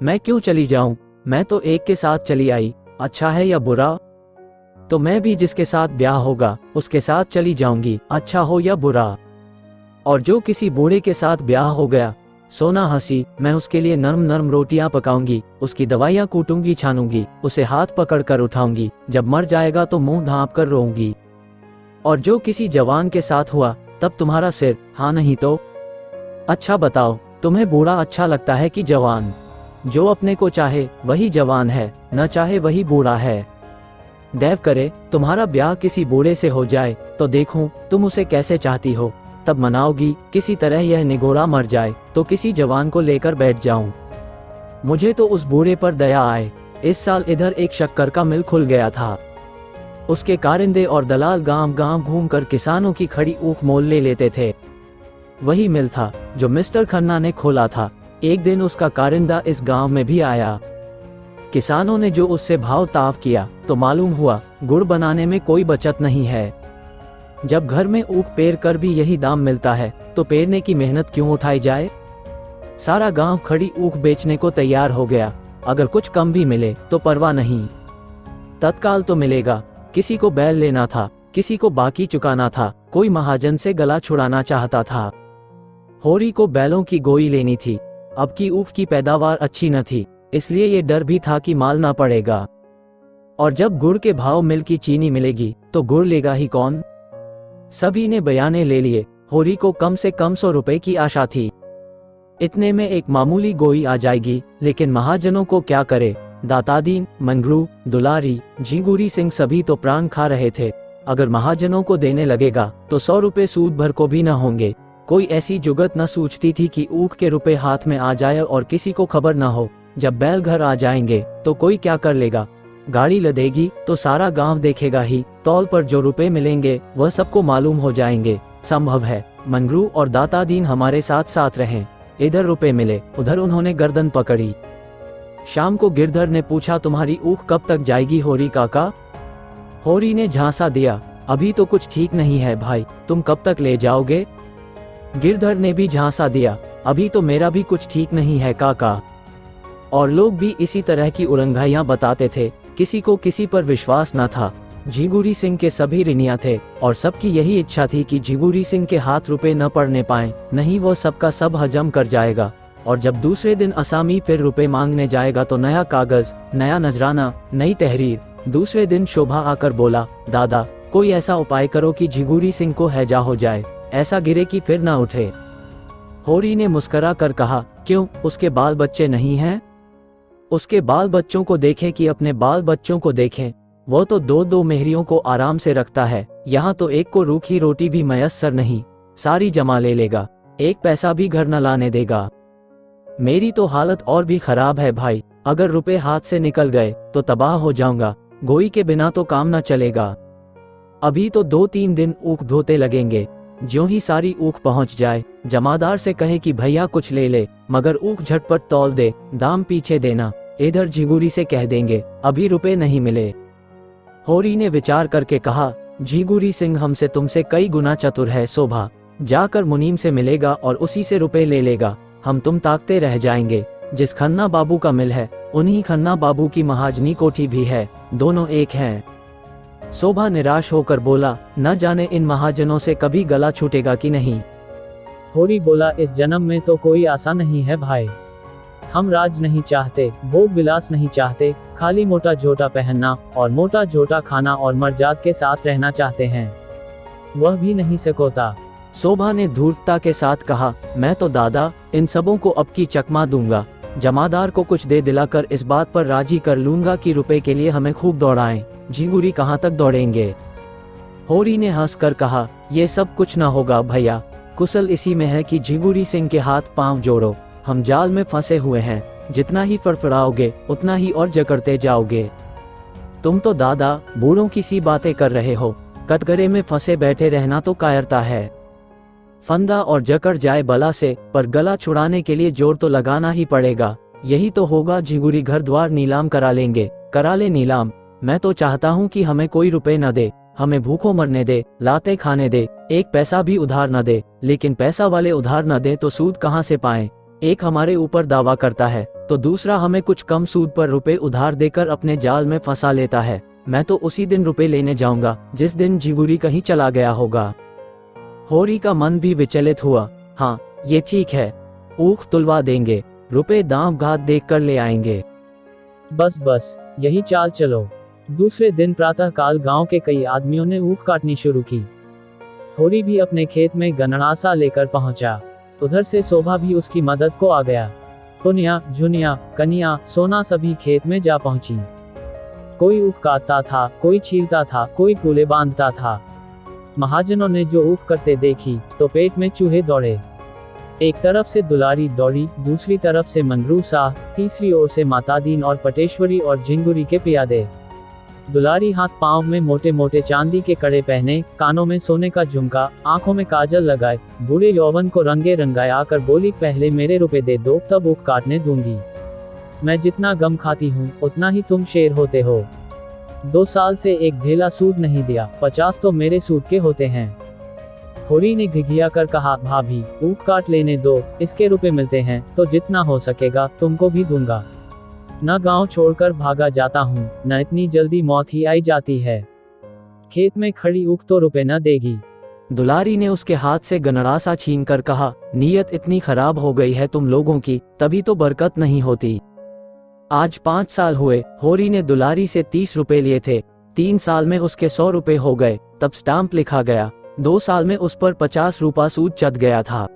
मैं क्यों चली जाऊं? मैं तो एक के साथ चली आई। अच्छा है या बुरा? तो मैं भी जिसके साथ ब्याह होगा उसके साथ चली जाऊंगी, अच्छा हो या बुरा। और जो किसी बूढ़े के साथ ब्याह हो गया। सोना हंसी, मैं उसके लिए नरम नरम रोटियां पकाऊंगी, उसकी दवाइयां कूटूंगी छानूंगी, उसे हाथ पकड़ कर उठाऊंगी, जब मर जाएगा तो मुंह ढांप कर रोऊंगी। और जो किसी जवान के साथ हुआ तब तुम्हारा सिर, हाँ नहीं तो? अच्छा बताओ, तुम्हें बूढ़ा अच्छा लगता है कि जवान? जो अपने को चाहे वही जवान है, न चाहे वही बूढ़ा है। देव करे तुम्हारा ब्याह किसी बूढ़े से हो जाए तो देखूं तुम उसे कैसे चाहती हो, तब मनाओगी। किसी तरह यह निगोरा मर जाए तो किसी जवान को लेकर बैठ जाऊं। मुझे तो उस बूढ़े पर दया आए। इस साल इधर एक शक्कर का मिल खुल गया था। उसके कारिंदे और दलाल गांव गांव घूमकर किसानों की खड़ी ऊख मोल ले लेते थे। वही मिल था जो मिस्टर खन्ना ने खोला था। एक दिन उसका कारिंदा इस गांव में भी आया। किसानों ने जो उससे भाव ताव किया तो मालूम हुआ गुड़ बनाने में कोई बचत नहीं है। जब घर में ऊख पेर कर भी यही दाम मिलता है तो पेरने की मेहनत क्यों उठाई जाए? सारा गांव खड़ी ऊख बेचने को तैयार हो गया। अगर कुछ कम भी मिले तो परवाह नहीं, तत्काल तो मिलेगा। किसी को बैल लेना था, किसी को बाकी चुकाना था, कोई महाजन से गला छुड़ाना चाहता था। होरी को बैलों की गोई लेनी थी। अब की ऊख की पैदावार अच्छी न थी। इसलिए ये डर भी था कि माल ना पड़ेगा। और जब गुड़ के भाव मिल की चीनी मिलेगी तो गुड़ लेगा ही कौन। सभी ने बयाने ले लिए। होरी को कम से कम 100 रुपए की आशा थी। इतने में एक मामूली गोई आ जाएगी, लेकिन महाजनों को क्या करे। दातादीन, मंगरू, दुलारी, झिंगुरी सिंह सभी तो प्राण खा रहे थे। अगर महाजनों को देने लगेगा तो 100 रुपए सूद भर को भी न होंगे। कोई ऐसी जुगत न सूझती थी कि ऊख के रुपए हाथ में आ जाए और किसी को खबर न हो। जब बैल घर आ जाएंगे तो कोई क्या कर लेगा। गाड़ी लदेगी तो सारा गांव देखेगा ही। तौल पर जो रुपए मिलेंगे वह सबको मालूम हो जाएंगे। संभव है मंगरू और दातादीन हमारे साथ साथ रहें। इधर रुपए मिले, उधर उन्होंने गर्दन पकड़ी। शाम को गिरधर ने पूछा, तुम्हारी ऊख कब तक जाएगी होरी काका। होरी ने झांसा दिया, अभी तो कुछ ठीक नहीं है भाई, तुम कब तक ले जाओगे। गिरधर ने भी झांसा दिया, अभी तो मेरा भी कुछ ठीक नहीं है काका। और लोग भी इसी तरह की उलंघाइयां बताते थे। किसी को किसी पर विश्वास न था। झिंगुरी सिंह के सभी ऋणिया थे और सबकी यही इच्छा थी कि झिंगुरी सिंह के हाथ रुपए न पड़ने पाएं, नहीं वो सबका सब हजम कर जाएगा। और जब दूसरे दिन असामी फिर रुपए मांगने जाएगा तो नया कागज, नया नजराना, नई तहरीर। दूसरे दिन शोभा आकर बोला, दादा कोई ऐसा उपाय करो कि झिंगुरी सिंह को हैजा हो जाए, ऐसा गिरे कि फिर ना उठे। होरी ने मुस्करा कर कहा, क्यों, उसके बाल बच्चे नहीं हैं। उसके बाल बच्चों को देखें कि अपने बाल बच्चों को देखें। वो तो 2-2 मेहरियों को आराम से रखता है, यहाँ तो एक को रूखी रोटी भी मयस्सर नहीं, सारी जमा ले लेगा, एक पैसा भी घर न लाने देगा। मेरी तो हालत और भी खराब है भाई, अगर रुपए हाथ से निकल गए तो तबाह हो जाऊंगा। गोई के बिना तो काम न चलेगा। अभी तो 2-3 दिन ऊख धोते लगेंगे। ज्यों ही सारी ऊख पहुंच जाए, जमादार से कहे कि भैया कुछ ले ले, मगर ऊख झटपट तौल दे, दाम पीछे देना। इधर झिंगुरी से कह देंगे अभी रुपए नहीं मिले। होरी ने विचार करके कहा, झिंगुरी सिंह हमसे तुमसे कई गुना चतुर है शोभा, जाकर मुनीम से मिलेगा और उसी से रुपए ले लेगा। हम तुम ताकते रह जाएंगे। जिस खन्ना बाबू का मिल है उन्हीं खन्ना बाबू की महाजनी कोठी भी है, दोनों एक हैं। शोभा निराश होकर बोला, न जाने इन महाजनों से कभी गला छूटेगा कि नहीं। होरी बोला, इस जन्म में तो कोई आशा नहीं है भाई। हम राज नहीं चाहते, भोग विलास नहीं चाहते, खाली मोटा झोटा पहनना और मोटा झोटा खाना और मर्जाद के साथ रहना चाहते हैं, वह भी नहीं सकोता। शोभा ने धूर्तता के साथ कहा, मैं तो दादा इन सबों को अब की चकमा दूंगा। जमादार को कुछ दे दिलाकर इस बात पर राजी कर लूंगा कि रुपए के लिए हमें खूब दौड़ाएं। झिंगुरी कहाँ तक दौड़ेंगे। होरी ने हंसकर कहा, ये सब कुछ न होगा भैया, कुशल इसी में है कि झिंगुरी सिंह के हाथ पांव जोड़ो। हम जाल में फंसे हुए हैं, जितना ही फड़फड़ाओगे उतना ही और जकड़ते जाओगे। तुम तो दादा बूढ़ों की सी बातें कर रहे हो, कटघरे में फंसे बैठे रहना तो कायरता है। फंदा और जकड़ जाए बला से, पर गला छुड़ाने के लिए जोर तो लगाना ही पड़ेगा। यही तो होगा, झिंगुरी घर द्वार नीलाम करा लेंगे। करा ले नीलाम। मैं तो चाहता हूँ कि हमें कोई रुपए न दे, हमें भूखों मरने दे, लाते खाने दे, एक पैसा भी उधार न दे। लेकिन पैसा वाले उधार न दे तो सूद कहाँ से पाएं। एक हमारे ऊपर दावा करता है तो दूसरा हमें कुछ कम सूद पर रुपए उधार देकर अपने जाल में फंसा लेता है। मैं तो उसी दिन रुपए लेने जाऊंगा जिस दिन झिंगुरी कहीं चला गया होगा। होरी का मन भी विचलित हुआ। हाँ ये ठीक है, ऊख तुलवा देंगे, रुपए दाम घात देख कर ले आएंगे। बस यही चाल चलो। दूसरे दिन प्रातः काल गांव के कई आदमियों ने ऊख काटनी शुरू की। होरी भी अपने खेत में गणनासा लेकर पहुंचा। उधर से शोभा भी उसकी मदद को आ गया। पुनिया, झुनिया, कनिया, सोना सभी खेत में जा पहुंची। कोई ऊख काटता था, कोई छीलता था, कोई पूले बांधता था। महाजनों ने जो ऊख करते देखी तो पेट में चूहे दौड़े। एक तरफ से दुलारी दौड़ी, दूसरी तरफ से मंगरू शाह, तीसरी ओर से मातादीन और पटेश्वरी और झिंगुरी के पियादे। दुलारी हाथ पांव में मोटे मोटे चांदी के कड़े पहने, कानों में सोने का झुमका, आंखों में काजल लगाए, बूढ़े यौवन को रंगे रंगाए आकर बोली, पहले मेरे रुपए दे दो, तब ऊख काटने दूंगी। मैं जितना गम खाती हूँ उतना ही तुम शेर होते हो। 2 साल से एक धेला सूद नहीं दिया, 50 तो मेरे सूद के होते हैं। होरी ने घिघिया कर कहा, भाभी ऊख काट लेने दो, इसके रुपए मिलते हैं तो जितना हो सकेगा तुमको भी दूंगा। न गांव छोड़कर भागा जाता हूँ, न इतनी जल्दी मौत ही आई जाती है। खेत में खड़ी ऊख तो रुपए न देगी। दुलारी ने उसके हाथ से गणरासा छीन कर कहा, नीयत इतनी खराब हो गई है तुम लोगों की, तभी तो बरकत नहीं होती। आज 5 साल हुए। होरी ने दुलारी से 30 रुपए लिए थे। 3 साल में उसके 100 रुपए हो गए। तब स्टाम्प लिखा गया। 2 साल में उस पर 50 रुपया सूद चढ़ गया था।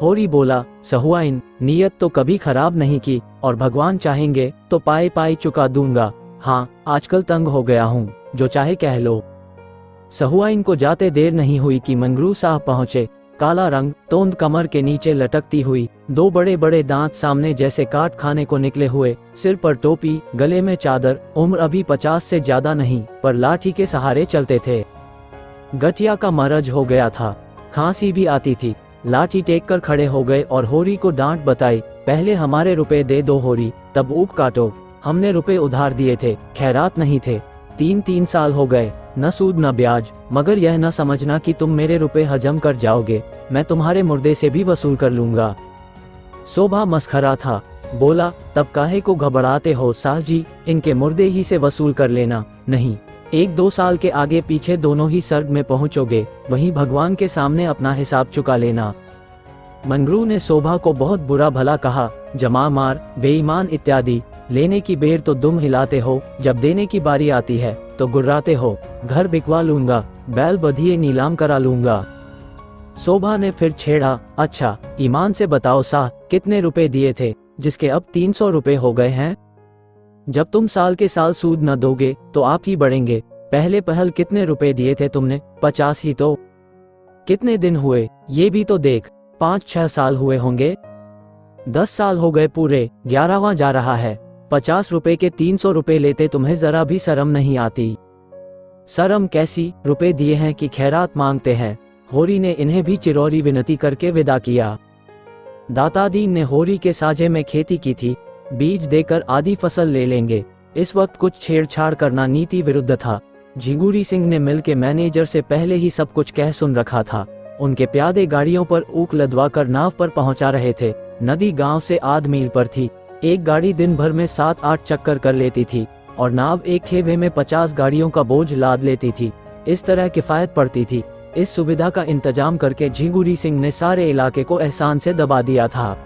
होरी बोला, सहुआइन, नीयत तो कभी खराब नहीं की, और भगवान चाहेंगे तो पाई पाई चुका दूंगा। हाँ, आजकल तंग हो गया हूँ, जो चाहे कह लो। सहुआइन को जाते देर नहीं हुई कि मंगरू साहब पहुंचे। काला रंग, तोंद कमर के नीचे लटकती हुई, 2 बड़े बड़े दांत सामने जैसे काट खाने को निकले हुए, सिर पर टोपी, गले में चादर, उम्र अभी 50 से ज्यादा नहीं, पर लाठी के सहारे चलते थे। गठिया का मरज हो गया था, खांसी भी आती थी। लाठी टेक कर खड़े हो गए और होरी को डांट बताई, पहले हमारे रुपए दे दो होरी, तब ऊख काटो। हमने रुपए उधार दिए थे, खैरात नहीं थे। 3 साल हो गए, न सूद न ब्याज, मगर यह न समझना कि तुम मेरे रुपए हजम कर जाओगे, मैं तुम्हारे मुर्दे से भी वसूल कर लूंगा। शोभा मस्खरा था, बोला, तब काहे को घबराते हो साहजी, इनके मुर्दे ही से वसूल कर लेना। नहीं, 1-2 साल के आगे पीछे दोनों ही स्वर्ग में पहुंचोगे, वहीं भगवान के सामने अपना हिसाब चुका लेना। मंगरू ने शोभा को बहुत बुरा भला कहा, जमा मार, बेईमान इत्यादि। लेने की बेर तो दुम हिलाते हो, जब देने की बारी आती है तो गुर्राते हो। घर बिकवा लूंगा, बैल बधिये नीलाम करा लूंगा। शोभा ने फिर छेड़ा, अच्छा ईमान से बताओ साह, कितने रुपए दिए थे, जिसके अब 300 रुपए हो गए हैं? जब तुम साल के साल सूद न दोगे तो आप ही बढ़ेंगे। पहले पहल कितने रुपए दिए थे तुमने? 50 ही तो। कितने दिन हुए ये भी तो देख, 5-6 साल हुए होंगे। 10 साल हो गए पूरे, 11वां जा रहा है। 50 रुपए के 300 रुपए लेते तुम्हें जरा भी शर्म नहीं आती? शर्म कैसी, रुपए दिए हैं कि खैरात मांगते हैं। होरी ने इन्हें भी चिरौरी विनती करके विदा किया। दातादीन ने होरी के साझे में खेती की थी, बीज देकर आधी फसल ले लेंगे। इस वक्त कुछ छेड़छाड़ करना नीति विरुद्ध था। झिंगुरी सिंह ने मिल के मैनेजर से पहले ही सब कुछ कह सुन रखा था। उनके प्यादे गाड़ियों पर ऊख लदवा कर नाव पर पहुंचा रहे थे। नदी गांव से आध मील पर थी। एक गाड़ी दिन भर में 7-8 चक्कर कर लेती थी और नाव एक खेबे में 50 गाड़ियों का बोझ लाद लेती थी। इस तरह किफायत पड़ती थी। इस सुविधा का इंतजाम करके झिंगुरी सिंह ने सारे इलाके को एहसान से दबा दिया था।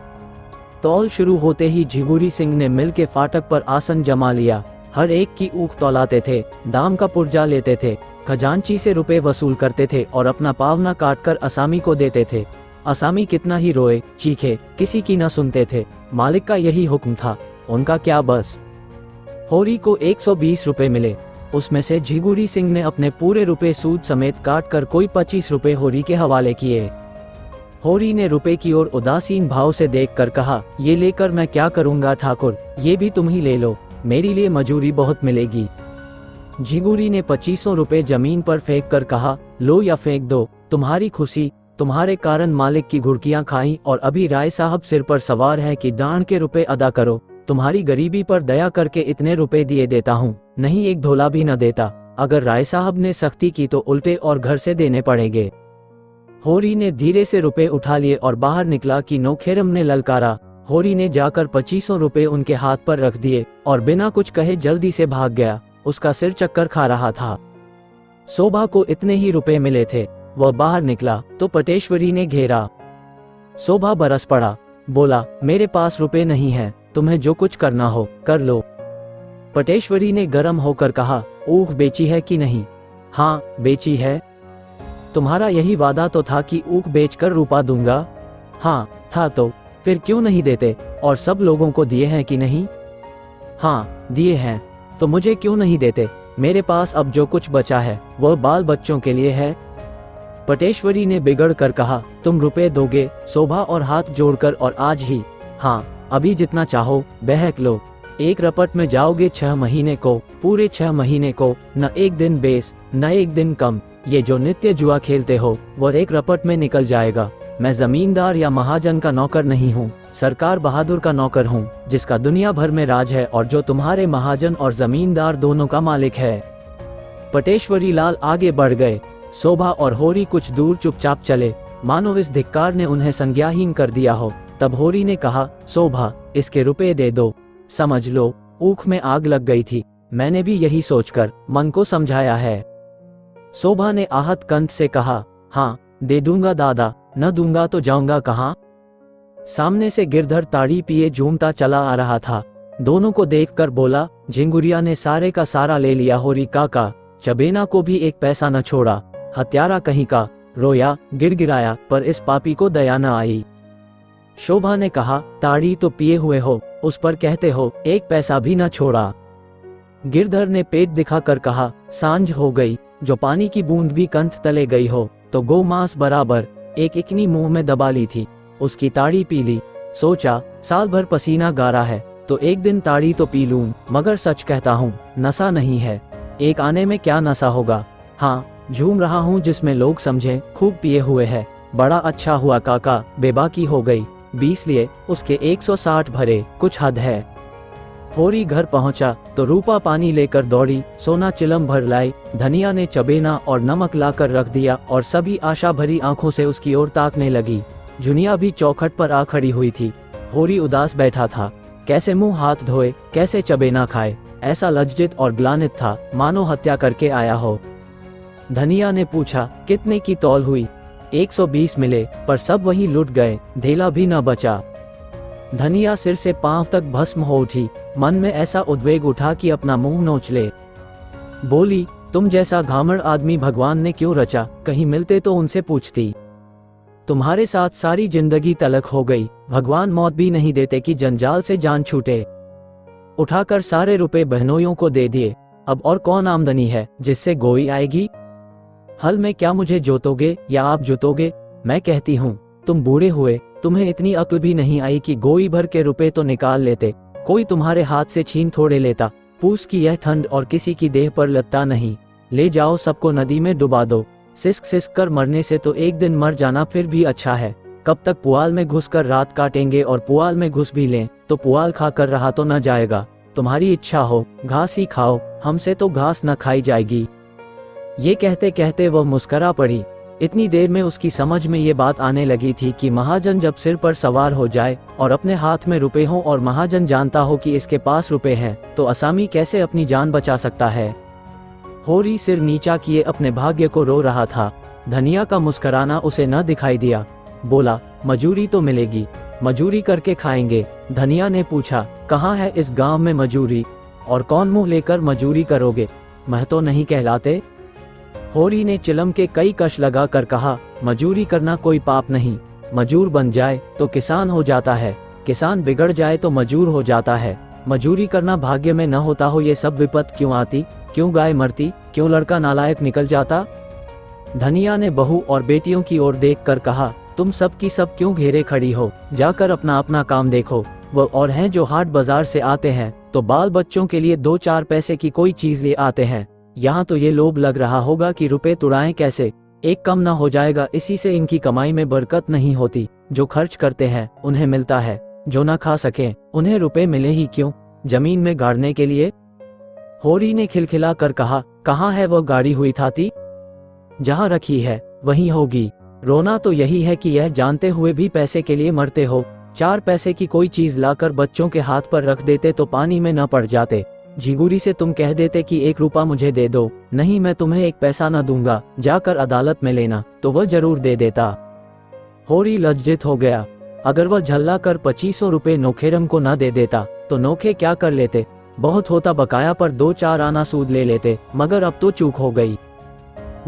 तौल शुरू होते ही झिंगुरी सिंह ने मिल के फाटक पर आसन जमा लिया। हर एक की ऊख तौलाते थे, दाम का पुर्जा लेते थे, खजांची से रुपए वसूल करते थे और अपना पावना काटकर असामी को देते थे। असामी कितना ही रोए चीखे, किसी की न सुनते थे। मालिक का यही हुक्म था, उनका क्या बस। होरी को 120 रुपए मिले। उसमें से झिंगुरी सिंह ने अपने पूरे रुपए सूद समेत काट कर कोई 25 रुपए होरी के हवाले किए। होरी ने रुपए की ओर उदासीन भाव से देखकर कहा, ये लेकर मैं क्या करूंगा ठाकुर, ये भी तुम ही ले लो, मेरी लिए मजूरी बहुत मिलेगी। झिंगुरी ने 2500 रुपए जमीन पर फेंक कर कहा, लो या फेंक दो, तुम्हारी खुशी। तुम्हारे कारण मालिक की घुड़कियां खाई और अभी राय साहब सिर पर सवार है कि डांड के रुपए अदा करो। तुम्हारी गरीबी पर दया करके इतने रुपए दिए देता हूँ, नहीं एक ढोला भी न देता। अगर राय साहब ने सख्ती की तो उल्टे और घर से देने पड़ेंगे। होरी ने धीरे से रुपए उठा लिए और बाहर निकला कि नौखेरम ने ललकारा। होरी ने जाकर 2500 रुपए उनके हाथ पर रख दिए और बिना कुछ कहे जल्दी से भाग गया। उसका सिर चक्कर खा रहा था। शोभा को इतने ही रुपए मिले थे। वह बाहर निकला तो पटेश्वरी ने घेरा। शोभा बरस पड़ा, बोला, मेरे पास रुपए नहीं है, तुम्हें जो कुछ करना हो कर लो। पटेश्वरी ने गर्म होकर कहा, ऊख बेची है कि नहीं? हाँ बेची है। तुम्हारा यही वादा तो था कि ऊख बेचकर रुपा दूंगा। हाँ था तो फिर क्यों नहीं देते? और सब लोगों को दिए हैं कि नहीं? हाँ दिए हैं। तो मुझे क्यों नहीं देते? मेरे पास अब जो कुछ बचा है वह बाल बच्चों के लिए है। पटेश्वरी ने बिगड़ कर कहा, तुम रुपए दोगे? शोभा और हाथ जोड़कर, और आज ही? हाँ अभी जितना चाहो बहक लो। एक रपट में जाओगे 6 महीने को, पूरे 6 महीने को, न एक दिन बेस न एक दिन कम। ये जो नित्य जुआ खेलते हो वह एक रपट में निकल जाएगा। मैं जमींदार या महाजन का नौकर नहीं हूँ, सरकार बहादुर का नौकर हूँ, जिसका दुनिया भर में राज है और जो तुम्हारे महाजन और जमींदार दोनों का मालिक है। पटेश्वरी लाल आगे बढ़ गए। शोभा और होरी कुछ दूर चुपचाप चले, मानो इस धिक्कार ने उन्हें संज्ञाहीन कर दिया हो। तब होरी ने कहा, शोभा इसके रुपए दे दो। समझ लो ऊख में आग लग गई थी। मैंने भी यही सोचकर मन को समझाया है। शोभा ने आहत कंठ से कहा, हाँ दे दूंगा दादा, न दूंगा तो जाऊंगा कहाँ? सामने से गिरधर ताड़ी पिए झूमता चला आ रहा था। दोनों को देखकर बोला, झिंगुरिया ने सारे का सारा ले लिया होरी काका, चबेना को भी एक पैसा न छोड़ा, हत्यारा कहीं का। रोया, गिड़गिड़ाया, पर इस पापी को दया न आई। शोभा ने कहा, ताड़ी तो पिए हुए हो, उस पर कहते हो एक पैसा भी न छोड़ा। गिरधर ने पेट दिखाकर कहा, सांझ हो गई, जो पानी की बूंद भी कंठ तले गई हो तो गौ मांस बराबर। एक इकनी मुंह में दबा ली थी, उसकी ताड़ी पी ली। सोचा, साल भर पसीना गारा है तो एक दिन ताड़ी तो पी लूं, मगर सच कहता हूँ नशा नहीं है। एक आने में क्या नशा होगा। हाँ, झूम रहा हूँ जिसमें लोग समझें खूब पिए हुए है। बड़ा अच्छा हुआ काका, बेबाकी हो गई। 20 लिए, उसके 160 भरे, कुछ हद है। होरी घर पहुंचा तो रूपा पानी लेकर दौड़ी, सोना चिलम भर लाई। धनिया ने चबेना और नमक लाकर रख दिया और सभी आशा भरी आंखों से उसकी ओर ताकने लगी। जुनिया भी चौखट पर आ खड़ी हुई थी। होरी उदास बैठा था, कैसे मुंह हाथ धोए, कैसे चबेना खाए, ऐसा लज्जित और ग्लानित था मानो हत्या करके आया हो। धनिया ने पूछा, कितने की तौल हुई। 120 मिले, पर सब वहीं लुट गए, धेला भी न बचा। धनिया सिर से पांव तक भस्म हो उठी, मन में ऐसा उद्वेग उठा कि अपना मुंह नोच ले। बोली, तुम जैसा घामड़ आदमी भगवान ने क्यों रचा, कहीं मिलते तो उनसे पूछती। तुम्हारे साथ सारी जिंदगी तलक हो गई, भगवान मौत भी नहीं देते कि जंजाल से जान छूटे। उठाकर सारे रुपए बहनोइयों को दे दिए, अब और कौन आमदनी है जिससे गोई आएगी। हल में क्या मुझे जोतोगे या आप जोतोगे। मैं कहती हूँ तुम बूढ़े हुए, तुम्हें इतनी अक्ल भी नहीं आई कि गोई भर के रुपए तो निकाल लेते, कोई तुम्हारे हाथ से छीन थोड़े लेता। पूस की यह ठंड और किसी की देह पर लगता नहीं, ले जाओ सबको नदी में डुबा दो। सिसक सिसक कर मरने से तो एक दिन मर जाना फिर भी अच्छा है। कब तक पुआल में घुसकर रात काटेंगे, और पुआल में घुस भी लें तो पुआल खाकर रहा तो न जाएगा। तुम्हारी इच्छा हो घास ही खाओ, हमसे तो घास न खाई जाएगी। ये कहते कहते वह मुस्करा पड़ी। इतनी देर में उसकी समझ में ये बात आने लगी थी कि महाजन जब सिर पर सवार हो जाए और अपने हाथ में रुपए हों और महाजन जानता हो कि इसके पास रुपए हैं, तो असामी कैसे अपनी जान बचा सकता है। होरी सिर नीचा किए अपने भाग्य को रो रहा था। धनिया का मुस्कराना उसे न दिखाई दिया। बोला, मजूरी तो मिलेगी, मजूरी करके खाएंगे। धनिया ने पूछा, कहाँ है इस गांव में मजूरी, और कौन मुंह लेकर मजूरी करोगे, महतो नहीं कहलाते। होरी ने चिलम के कई कश लगा कर कहा, मजूरी करना कोई पाप नहीं, मजूर बन जाए तो किसान हो जाता है, किसान बिगड़ जाए तो मजूर हो जाता है। मजूरी करना भाग्य में न होता हो ये सब विपत क्यों आती, क्यों गाय मरती, क्यों लड़का नालायक निकल जाता। धनिया ने बहू और बेटियों की ओर देखकर कहा, तुम सब की सब क्यों घेरे खड़ी हो, जाकर अपना अपना काम देखो। वो और हैं जो हाट बाजार से आते हैं तो बाल बच्चों के लिए 2-4 पैसे की कोई चीज ले आते हैं। यहाँ तो ये लोभ लग रहा होगा कि रुपए तुड़ाएं कैसे, एक कम ना हो जाएगा। इसी से इनकी कमाई में बरकत नहीं होती। जो खर्च करते हैं उन्हें मिलता है, जो ना खा सके उन्हें रुपए मिले ही क्यों, जमीन में गाड़ने के लिए। होरी ने खिलखिला कर कहा, कहाँ है वो गाड़ी हुई थाती, जहाँ रखी है वहीं होगी। रोना तो यही है कि यह जानते हुए भी पैसे के लिए मरते हो। 4 पैसे की कोई चीज लाकर बच्चों के हाथ पर रख देते तो पानी में न पड़ जाते। झिंगुरी से तुम कह देते कि 1 रुपया मुझे दे दो, नहीं मैं तुम्हें 1 पैसा न दूंगा, जाकर अदालत में लेना, तो वह जरूर दे देता। होरी लज्जित हो गया। अगर वह झल्ला कर 2500 रुपए नोखेरम को न दे देता तो नोखे क्या कर लेते, बहुत होता बकाया पर 2-4 आना सूद ले लेते, मगर अब तो चूक हो गई।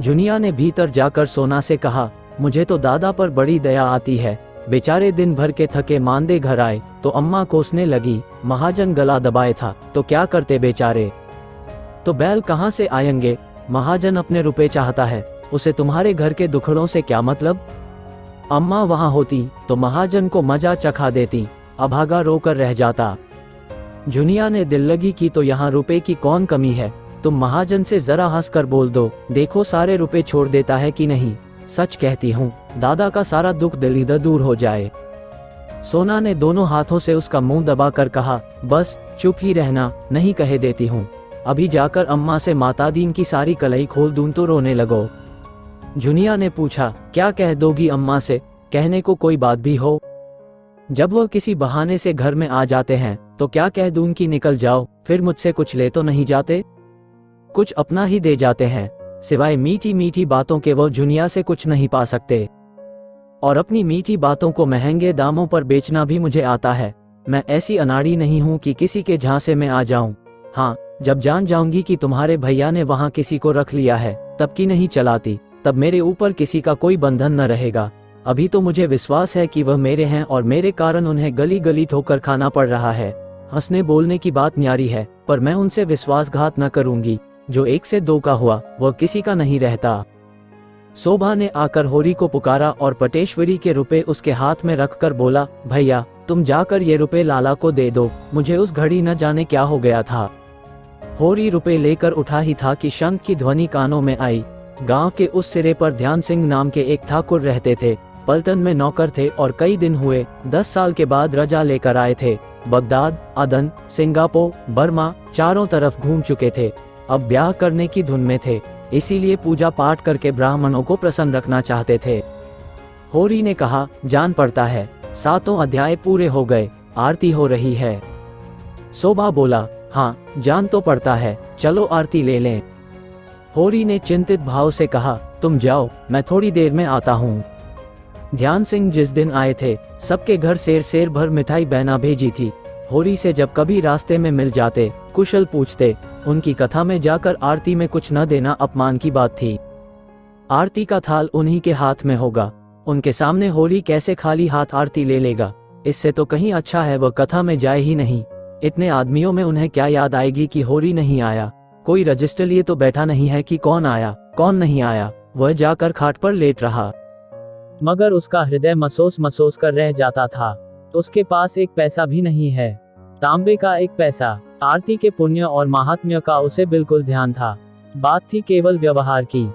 जुनिया ने भीतर जाकर सोना से कहा, मुझे तो दादा पर बड़ी दया आती है, बेचारे दिन भर के थके मांदे घर आए तो अम्मा कोसने लगी, महाजन गला दबाए था तो क्या करते बेचारे। तो बैल कहाँ से आएंगे, महाजन अपने रुपए चाहता है, उसे तुम्हारे घर के दुखड़ों से क्या मतलब। अम्मा वहां होती तो महाजन को मजा चखा देती, अभागा रोकर रह जाता। जुनिया ने दिल लगी की तो यहाँ रुपए की कौन कमी है, तुम महाजन से जरा हंसकर बोल दो, देखो सारे रुपए छोड़ देता है कि नहीं। सच कहती हूँ दादा का सारा दुख दलीदा दूर हो जाए। सोना ने दोनों हाथों से उसका मुंह दबाकर कहा, बस चुप ही रहना, नहीं कहे देती हूँ, अभी जाकर अम्मा से मातादीन की सारी कलई खोल दूं तो रोने लगो। जुनिया ने पूछा, क्या कह दोगी अम्मा से, कहने को कोई बात भी हो। जब वह किसी बहाने से घर में आ जाते हैं तो क्या कह दूं कि निकल जाओ, फिर मुझसे कुछ ले तो नहीं जाते, कुछ अपना ही दे जाते हैं। सिवाय मीठी मीठी बातों के वो जुनिया से कुछ नहीं पा सकते, और अपनी मीठी बातों को महंगे दामों पर बेचना भी मुझे आता है। मैं ऐसी अनाड़ी नहीं हूँ कि किसी के झांसे में आ जाऊं। हाँ, जब जान जाऊंगी कि तुम्हारे भैया ने वहां किसी को रख लिया है, तब की नहीं चलाती, तब मेरे ऊपर किसी का कोई बंधन न रहेगा। अभी तो मुझे विश्वास है कि वह मेरे हैं और मेरे कारण उन्हें गली गली ठोकर खाना पड़ रहा है। हंसने बोलने की बात न्यारी है, पर मैं उनसे विश्वासघात न करूंगी। जो 1 से 2 का हुआ वह किसी का नहीं रहता। शोभा ने आकर होरी को पुकारा और पटेश्वरी के रुपए उसके हाथ में रखकर बोला, भैया तुम जाकर ये रुपए लाला को दे दो, मुझे उस घड़ी न जाने क्या हो गया था। होरी रुपए लेकर उठा ही था कि शंख की ध्वनि कानों में आई। गांव के उस सिरे पर ध्यान सिंह नाम के एक ठाकुर रहते थे। पलटन में नौकर थे और कई दिन हुए 10 साल के बाद रजा लेकर आए थे। बगदाद, अदन, सिंगापुर, बर्मा चारों तरफ घूम चुके थे। अब ब्याह करने की धुन में थे, इसीलिए पूजा पाठ करके ब्राह्मणों को प्रसन्न रखना चाहते थे। होरी ने कहा, जान पड़ता है 7 अध्याय पूरे हो गए, आरती हो रही है। शोभा बोला, हाँ जान तो पड़ता है, चलो आरती ले लें। होरी ने चिंतित भाव से कहा, तुम जाओ, मैं थोड़ी देर में आता हूँ। ध्यान सिंह जिस दिन आए थे, सबके घर सेर भर मिठाई बहना भेजी थी। होरी से जब कभी रास्ते में मिल जाते, कुशल पूछते। उनकी कथा में जाकर आरती में कुछ न देना अपमान की बात थी। आरती का थाल उन्हीं के हाथ में होगा, उनके सामने होरी कैसे खाली हाथ आरती ले लेगा। इससे तो कहीं अच्छा है वह कथा में जाए ही नहीं। इतने आदमियों में उन्हें क्या याद आएगी कि होरी नहीं आया। कोई रजिस्टर लिए तो बैठा नहीं है कि कौन आया कौन नहीं आया। वह जाकर खाट पर लेट रहा, मगर उसका हृदय मसोस कर रह जाता था। उसके पास एक पैसा भी नहीं है, तांबे का एक पैसा। आरती के पुण्य और महात्म्य का उसे बिल्कुल ध्यान था। बात थी केवल व्यवहार की।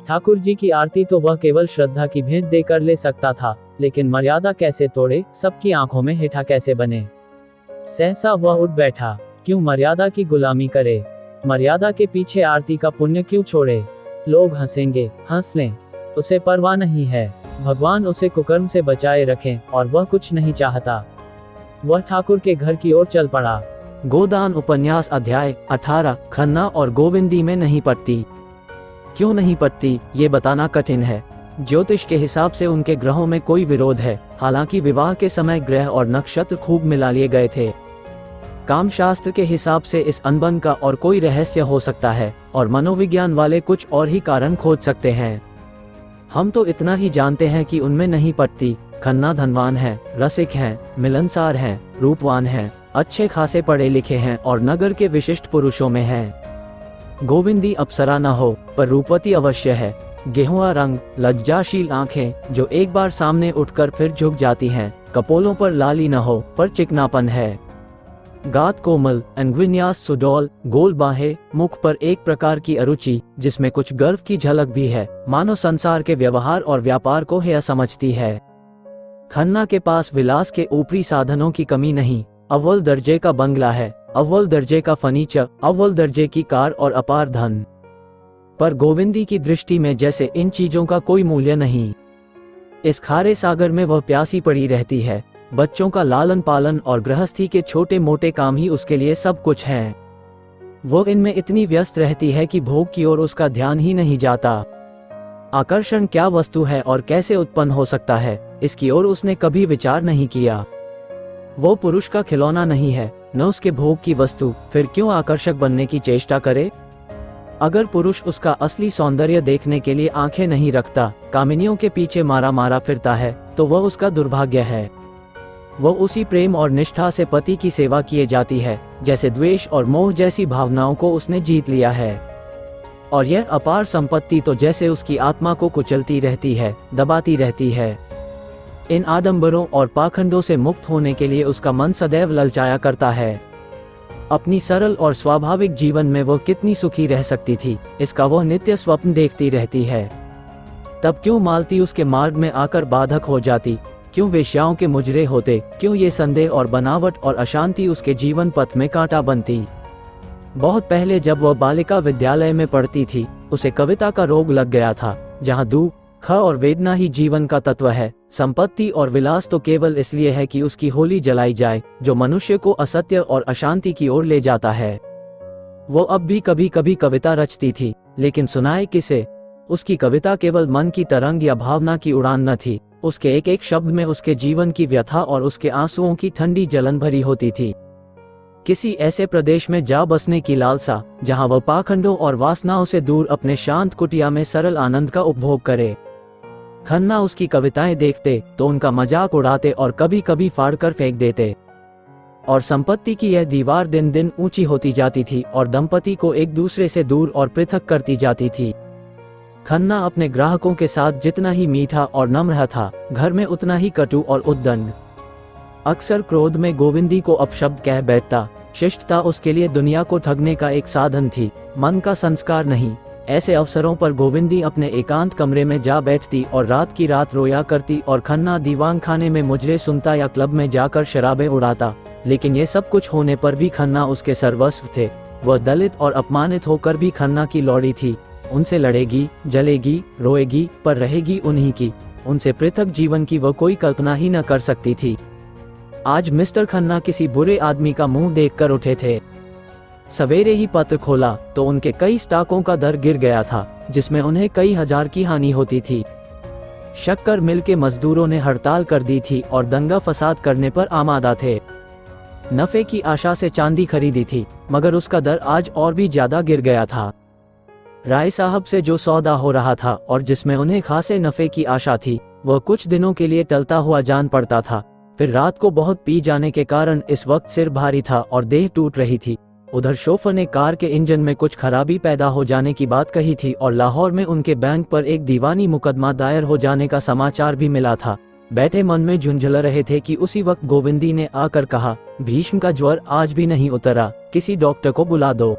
ठाकुर जी की आरती तो वह केवल श्रद्धा की भेंट देकर ले सकता था, लेकिन मर्यादा कैसे तोड़े, सबकी आंखों में हेठा कैसे बने। सहसा वह उठ बैठा। क्यों मर्यादा की गुलामी करे, मर्यादा के पीछे आरती का पुण्य क्यों छोड़े। लोग हंसेंगे, हंस लें, उसे परवाह नहीं है। भगवान उसे कुकर्म से बचाए रखें, और वह कुछ नहीं चाहता। वह ठाकुर के घर की ओर चल पड़ा। गोदान उपन्यास अध्याय 18 खन्ना और गोविंदी में नहीं पड़ती। क्यों नहीं पड़ती ये बताना कठिन है। ज्योतिष के हिसाब से उनके ग्रहों में कोई विरोध है, हालांकि विवाह के समय ग्रह और नक्षत्र खूब मिला लिए गए थे। कामशास्त्र के हिसाब से इस अनबन का और कोई रहस्य हो सकता है, और मनोविज्ञान वाले कुछ और ही कारण खोज सकते हैं। हम तो इतना ही जानते हैं कि उनमें नहीं पड़ती। खन्ना धनवान है, रसिक हैं, मिलनसार हैं, रूपवान हैं, अच्छे खासे पढ़े लिखे हैं और नगर के विशिष्ट पुरुषों में हैं। गोविंदी अप्सरा न हो, पर रूपवती अवश्य है। गेहुआ रंग, लज्जाशील आंखें जो एक बार सामने उठकर फिर झुक जाती हैं। कपोलों पर लाली न हो, पर चिकनापन है। गात कोमल, अंगविन्यास सुडौल, गोल बाहें, मुख पर एक प्रकार की अरुचि जिसमें कुछ गर्व की झलक भी है, मानो संसार के व्यवहार और व्यापार को हेय समझती है। खन्ना के पास विलास के ऊपरी साधनों की कमी नहीं। अव्वल दर्जे का बंगला है, अव्वल दर्जे का फर्नीचर, अव्वल दर्जे की कार और अपार धन। पर गोविंदी की दृष्टि में जैसे इन चीजों का कोई मूल्य नहीं। इस खारे सागर में वह प्यासी पड़ी रहती है। बच्चों का लालन पालन और गृहस्थी के छोटे मोटे काम ही उसके लिए सब कुछ हैं। वो इनमें इतनी व्यस्त रहती है कि भोग की ओर उसका ध्यान ही नहीं जाता। आकर्षण क्या वस्तु है और कैसे उत्पन्न हो सकता है, इसकी ओर उसने कभी विचार नहीं किया। वो पुरुष का खिलौना नहीं है, न उसके भोग की वस्तु, फिर क्यों आकर्षक बनने की चेष्टा करे। अगर पुरुष उसका असली सौंदर्य देखने के लिए आंखें नहीं रखता, कामिनियों के पीछे मारा मारा फिरता है, तो वह उसका दुर्भाग्य है। वह उसी प्रेम और निष्ठा से पति की सेवा किए जाती है, जैसे द्वेष और मोह जैसी भावनाओं को उसने जीत लिया है। और यह अपार संपत्ति तो जैसे उसकी आत्मा को कुचलती रहती है, दबाती रहती है। इन आडंबरों और पाखंडों से मुक्त होने के लिए उसका मन सदैव ललचाया करता है। अपनी सरल और स्वाभाविक जीवन में वह कितनी सुखी रह सकती थी, इसका वह नित्य स्वप्न देखती रहती है। तब क्यों मालती उसके मार्ग में आकर बाधक हो जाती, क्यों वेश्याओं के मुजरे होते, क्यों ये संदेह और बनावट और अशांति उसके जीवन पथ में कांटा बनती। बहुत पहले जब वह बालिका विद्यालय में पढ़ती थी, उसे कविता का रोग लग गया था, जहाँ दुख और वेदना ही जीवन का तत्व है। संपत्ति और विलास तो केवल इसलिए है कि उसकी होली जलाई जाए, जो मनुष्य को असत्य और अशांति की ओर ले जाता है। वो अब भी कभी कभी कविता रचती थी, लेकिन सुनाए किसे। उसकी कविता केवल मन की तरंग या भावना की उड़ान न थी, उसके एक एक शब्द में उसके जीवन की व्यथा और उसके आंसुओं की ठंडी जलन भरी होती थी। किसी ऐसे प्रदेश में जा बसने की लालसा, जहां वह पाखंडों और वासनाओं से दूर अपने शांत कुटिया में सरल आनंद का उपभोग करे। खन्ना उसकी कविताएं देखते तो उनका मजाक उड़ाते और कभी कभी फाड़कर फेंक देते। और संपत्ति की यह दीवार दिन दिन ऊंची होती जाती थी और दंपति को एक दूसरे से दूर और पृथक करती जाती थी। खन्ना अपने ग्राहकों के साथ जितना ही मीठा और नम्र था, घर में उतना ही कटु और उद्दंड। अक्सर क्रोध में गोविंदी को अपशब्द कह बैठता। शिष्टता उसके लिए दुनिया को ठगने का एक साधन थी, मन का संस्कार नहीं। ऐसे अवसरों पर गोविंदी अपने एकांत कमरे में जा बैठती और रात की रात रोया करती और खन्ना दीवान खाने में मुजरे सुनता या क्लब में जाकर शराबें उड़ाता। लेकिन ये सब कुछ होने पर भी खन्ना उसके सर्वस्व थे। वह दलित और अपमानित होकर भी खन्ना की लौड़ी थी। उनसे लड़ेगी, जलेगी, रोएगी, पर रहेगी उन्हीं की। उनसे पृथक जीवन की वह कोई कल्पना ही न कर सकती थी। आज मिस्टर खन्ना किसी बुरे आदमी का मुंह देखकर उठे थे। सवेरे ही पत्र खोला तो उनके कई स्टॉकों का दर गिर गया था, जिसमें उन्हें कई हजार की हानि होती थी। शक्कर मिल के मजदूरों ने हड़ताल कर दी थी और दंगा फसाद करने पर आमादा थे। नफे की आशा से चांदी खरीदी थी, मगर उसका दर आज और भी ज्यादा गिर गया था। राय साहब से जो सौदा हो रहा था और जिसमें उन्हें खासे नफे की आशा थी, वह कुछ दिनों के लिए टलता हुआ जान पड़ता था। फिर रात को बहुत पी जाने के कारण इस वक्त सिर भारी था और देह टूट रही थी। उधर शोफर ने कार के इंजन में कुछ खराबी पैदा हो जाने की बात कही थी और लाहौर में उनके बैंक पर एक दीवानी मुकदमा दायर हो जाने का समाचार भी मिला था। बैठे मन में झुंझल रहे थे कि उसी वक्त गोविंदी ने आकर कहा, भीष्म का ज्वर आज भी नहीं उतरा, किसी डॉक्टर को बुला दो।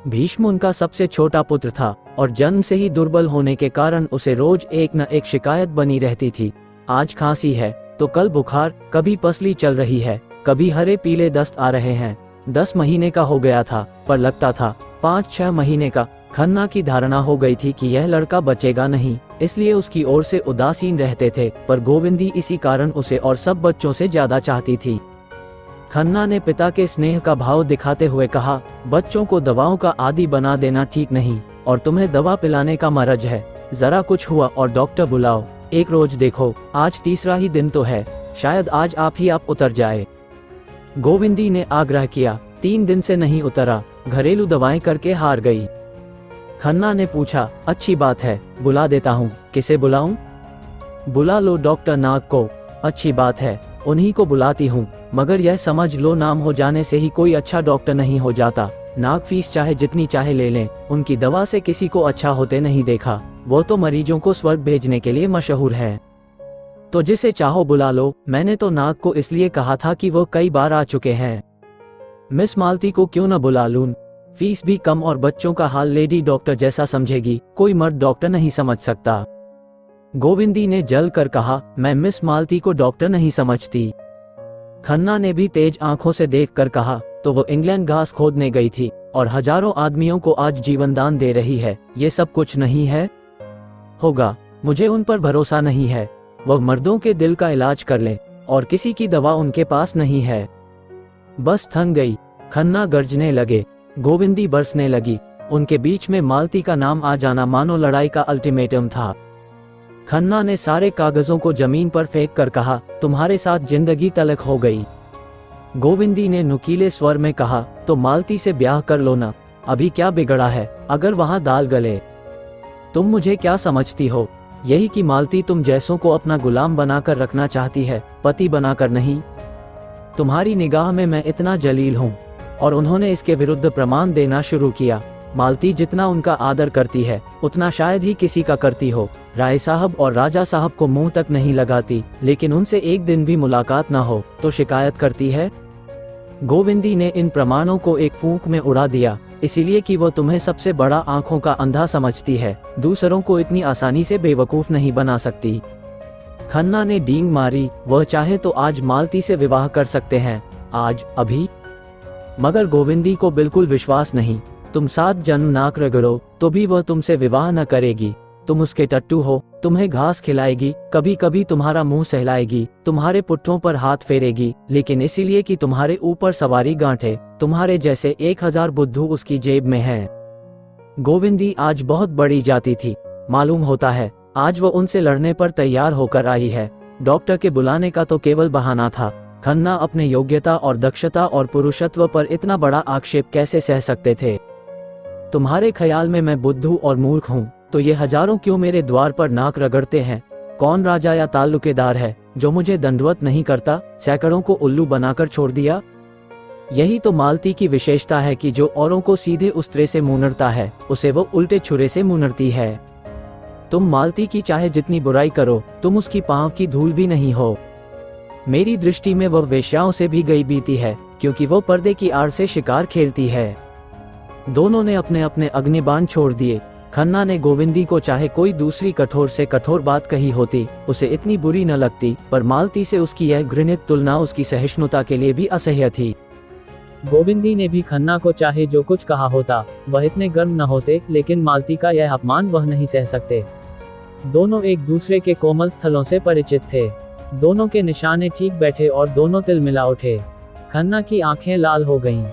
भीष्म उनका सबसे छोटा पुत्र था और जन्म से ही दुर्बल होने के कारण उसे रोज एक न एक शिकायत बनी रहती थी। आज खांसी है तो कल बुखार, कभी पसली चल रही है, कभी हरे पीले दस्त आ रहे हैं। 10 महीने का हो गया था, पर लगता था 5-6 महीने का। खन्ना की धारणा हो गई थी कि यह लड़का बचेगा नहीं, इसलिए उसकी ओर से उदासीन रहते थे, पर गोविंदी इसी कारण उसे और सब बच्चों से ज्यादा चाहती थी। खन्ना ने पिता के स्नेह का भाव दिखाते हुए कहा, बच्चों को दवाओं का आदी बना देना ठीक नहीं, और तुम्हें दवा पिलाने का मरज है। जरा कुछ हुआ और डॉक्टर बुलाओ। एक रोज देखो, आज तीसरा ही दिन तो है, शायद आज आप उतर जाए। गोविंदी ने आग्रह किया। 3 दिन से नहीं उतरा, घरेलू दवाएं करके हार गई। खन्ना ने पूछा, अच्छी बात है, बुला देता हूँ। किसे बुलाऊं? बुला लो डॉक्टर नाग को। अच्छी बात है, उन्हीं को बुलाती हूँ, मगर यह समझ लो नाम हो जाने से ही कोई अच्छा डॉक्टर नहीं हो जाता। नाग फीस चाहे जितनी चाहे ले लें, उनकी दवा से किसी को अच्छा होते नहीं देखा। वो तो मरीजों को स्वर्ग भेजने के लिए मशहूर है। तो जिसे चाहो बुला लो। मैंने तो नाग को इसलिए कहा था कि वो कई बार आ चुके हैं। मिस मालती को क्यों न बुला लूं? फीस भी कम और बच्चों का हाल लेडी डॉक्टर जैसा समझेगी, कोई मर्द डॉक्टर नहीं समझ सकता। गोविंदी ने जल कर कहा, मैं मिस मालती को डॉक्टर नहीं समझती। खन्ना ने भी तेज आंखों से देख कर कहा, तो वो इंग्लैंड घास खोदने गई थी और हजारों आदमियों को आज जीवन दान दे रही है। ये सब कुछ नहीं है? होगा, मुझे उन पर भरोसा नहीं है। वह मर्दों के दिल का इलाज कर ले और किसी की दवा उनके पास नहीं है। बस थम गई। खन्ना गर्जने लगे, गोविंदी बरसने लगी। उनके बीच में मालती का नाम आ जाना मानो लड़ाई का अल्टीमेटम था। खन्ना ने सारे कागजों को जमीन पर फेंक कर कहा, तुम्हारे साथ जिंदगी तलक हो गई। गोविंदी ने नुकीले स्वर में कहा, तो मालती से ब्याह कर लो ना, अभी क्या बिगड़ा है अगर वहां दाल गले। तुम मुझे क्या समझती हो? यही कि मालती तुम जैसों को अपना गुलाम बनाकर रखना चाहती है, पति बनाकर नहीं। तुम्हारी निगाह में मैं इतना जलील हूँ। और उन्होंने इसके विरुद्ध प्रमाण देना शुरू किया। मालती जितना उनका आदर करती है, उतना शायद ही किसी का करती हो। राय साहब और राजा साहब को मुंह तक नहीं लगाती, लेकिन उनसे एक दिन भी मुलाकात ना हो तो शिकायत करती है। गोविंदी ने इन प्रमाणों को एक फूंक में उड़ा दिया, इसीलिए कि वो तुम्हें सबसे बड़ा आंखों का अंधा समझती है, दूसरों को इतनी आसानी से बेवकूफ नहीं बना सकती। खन्ना ने डींग मारी, वह चाहे तो आज मालती से विवाह कर सकते हैं, आज, अभी। मगर गोविंदी को बिल्कुल विश्वास नहीं। तुम 7 जन्म नाक रगड़ो तो भी वह तुमसे विवाह न करेगी। तुम उसके टट्टू हो, तुम्हें घास खिलाएगी, कभी कभी तुम्हारा मुंह सहलाएगी, तुम्हारे पुट्ठों पर हाथ फेरेगी, लेकिन इसीलिए कि तुम्हारे ऊपर सवारी गांठे, तुम्हारे जैसे 1000 बुद्धू उसकी जेब में हैं। गोविंदी आज बहुत बड़ी जाती थी, मालूम होता है। आज वो उनसे लड़ने पर तैयार होकर आई है। डॉक्टर के बुलाने का तो केवल बहाना था। खन्ना अपने योग्यता और दक्षता और पुरुषत्व पर इतना बड़ा आक्षेप कैसे सह सकते थे? तुम्हारे ख्याल में मैं बुद्धू और मूर्ख हूँ, तो ये हजारों क्यों मेरे द्वार पर नाक रगड़ते हैं? कौन राजा या ताल्लुकेदार है जो मुझे दंडवत नहीं करता? सैकड़ों को उल्लू बनाकर छोड़ दिया। यही तो मालती की विशेषता है कि जो औरों को सीधे उस्तरे से मुनरता है, उसे वो उल्टे छुरे से मुनरती है। तुम मालती की चाहे जितनी बुराई करो, तुम उसकी पांव की धूल भी नहीं हो। मेरी दृष्टि में वह वेश्याओं से भी गई बीती है, क्योंकि वो पर्दे की आड़ से शिकार खेलती है। दोनों ने अपने अपने अग्निबाण छोड़ दिए। खन्ना ने गोविंदी को चाहे कोई दूसरी कठोर से कठोर बात कही होती, उसे इतनी बुरी न लगती, पर मालती से उसकी यह घृणित तुलना उसकी सहिष्णुता के लिए भी असह्य थी। गोविंदी ने भी खन्ना को चाहे जो कुछ कहा होता, वह इतने गर्म न होते, लेकिन मालती का यह अपमान वह नहीं सह सकते। दोनों एक दूसरे के कोमल स्थलों से परिचित थे। दोनों के निशाने ठीक बैठे और दोनों तिल मिला उठे। खन्ना की आंखें लाल हो गईं।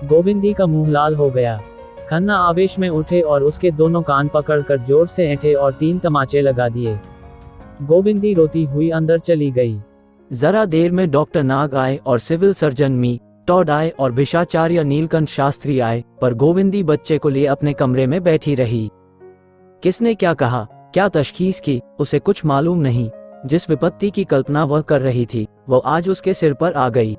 गोविंदी का मुंह लाल हो गया। खन्ना आवेश में उठे और उसके दोनों कान पकड़कर जोर से ऐंठे और 3 तमाचे लगा दिए। गोविंदी रोती हुई अंदर चली गई। जरा देर में डॉक्टर नाग आए और सिविल सर्जन मी टॉड आए और भिषाचार्य नीलकंठ शास्त्री आए, पर गोविंदी बच्चे को लिए अपने कमरे में बैठी रही। किसने क्या कहा, क्या तशखीस की, उसे कुछ मालूम नहीं। जिस विपत्ति की कल्पना वह कर रही थी, वह आज उसके सिर पर आ गई।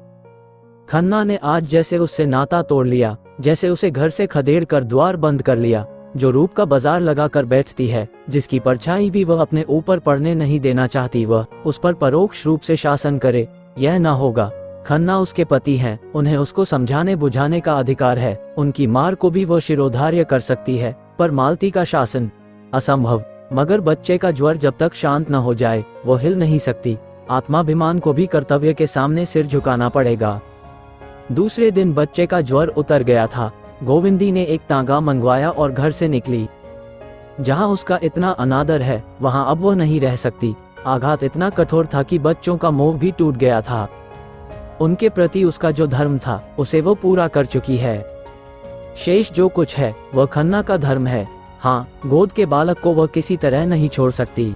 खन्ना ने आज जैसे उससे नाता तोड़ लिया, जैसे उसे घर से खदेड़ कर द्वार बंद कर लिया। जो रूप का बाजार लगा कर बैठती है, जिसकी परछाई भी वह अपने ऊपर पड़ने नहीं देना चाहती, वह उस पर परोक्ष रूप से शासन करे, यह न होगा। खन्ना उसके पति हैं, उन्हें उसको समझाने बुझाने का अधिकार है। उनकी मार को भी वह शिरोधार्य कर सकती है, पर मालती का शासन असंभव। मगर बच्चे का ज्वर जब तक शांत न हो जाए, वो हिल नहीं सकती। आत्माभिमान को भी कर्तव्य के सामने सिर झुकाना पड़ेगा। दूसरे दिन बच्चे का ज्वर उतर गया था। गोविंदी ने एक तांगा मंगवाया और घर से निकली। जहां उसका इतना अनादर है, वहां अब वह नहीं रह सकती। आघात इतना कठोर था कि बच्चों का मोह भी टूट गया था। उनके प्रति उसका जो धर्म था, उसे वो पूरा कर चुकी है। शेष जो कुछ है, वह खन्ना का धर्म है। हाँ, गोद के बालक को वह किसी तरह नहीं छोड़ सकती।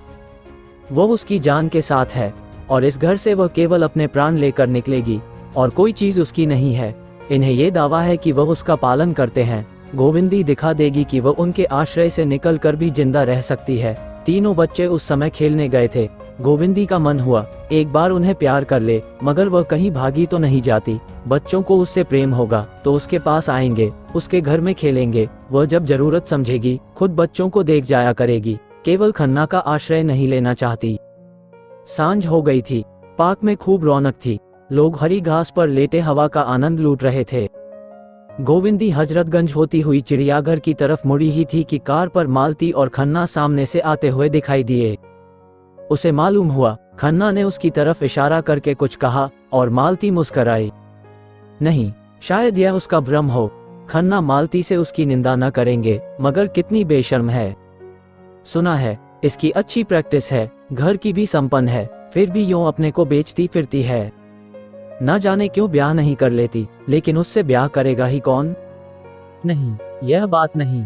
वह उसकी जान के साथ है, और इस घर से वह केवल अपने प्राण लेकर निकलेगी, और कोई चीज उसकी नहीं है। इन्हें ये दावा है कि वह उसका पालन करते हैं। गोविंदी दिखा देगी कि वह उनके आश्रय से निकल कर भी जिंदा रह सकती है। तीनों बच्चे उस समय खेलने गए थे। गोविंदी का मन हुआ एक बार उन्हें प्यार कर ले, मगर वह कहीं भागी तो नहीं जाती। बच्चों को उससे प्रेम होगा तो उसके पास आएंगे, उसके घर में खेलेंगे। वह जब जरूरत समझेगी खुद बच्चों को देख जाया करेगी। केवल खन्ना का आश्रय नहीं लेना चाहती। सांझ हो गई थी। पार्क में खूब रौनक थी। लोग हरी घास पर लेटे हवा का आनंद लूट रहे थे। गोविंदी हजरतगंज होती हुई चिड़ियाघर की तरफ मुड़ी ही थी कि कार पर मालती और खन्ना सामने से आते हुए दिखाई दिए। उसे मालूम हुआ, खन्ना ने उसकी तरफ इशारा करके कुछ कहा और मालती मुस्कराई। नहीं, शायद यह उसका भ्रम हो। खन्ना मालती से उसकी निंदा न करेंगे, मगर कितनी बेशर्म है। सुना है इसकी अच्छी प्रैक्टिस है, घर की भी संपन्न है, फिर भी यूं अपने को बेचती फिरती है। न जाने क्यों ब्याह नहीं कर लेती, लेकिन उससे ब्याह करेगा ही कौन? नहीं, यह बात नहीं।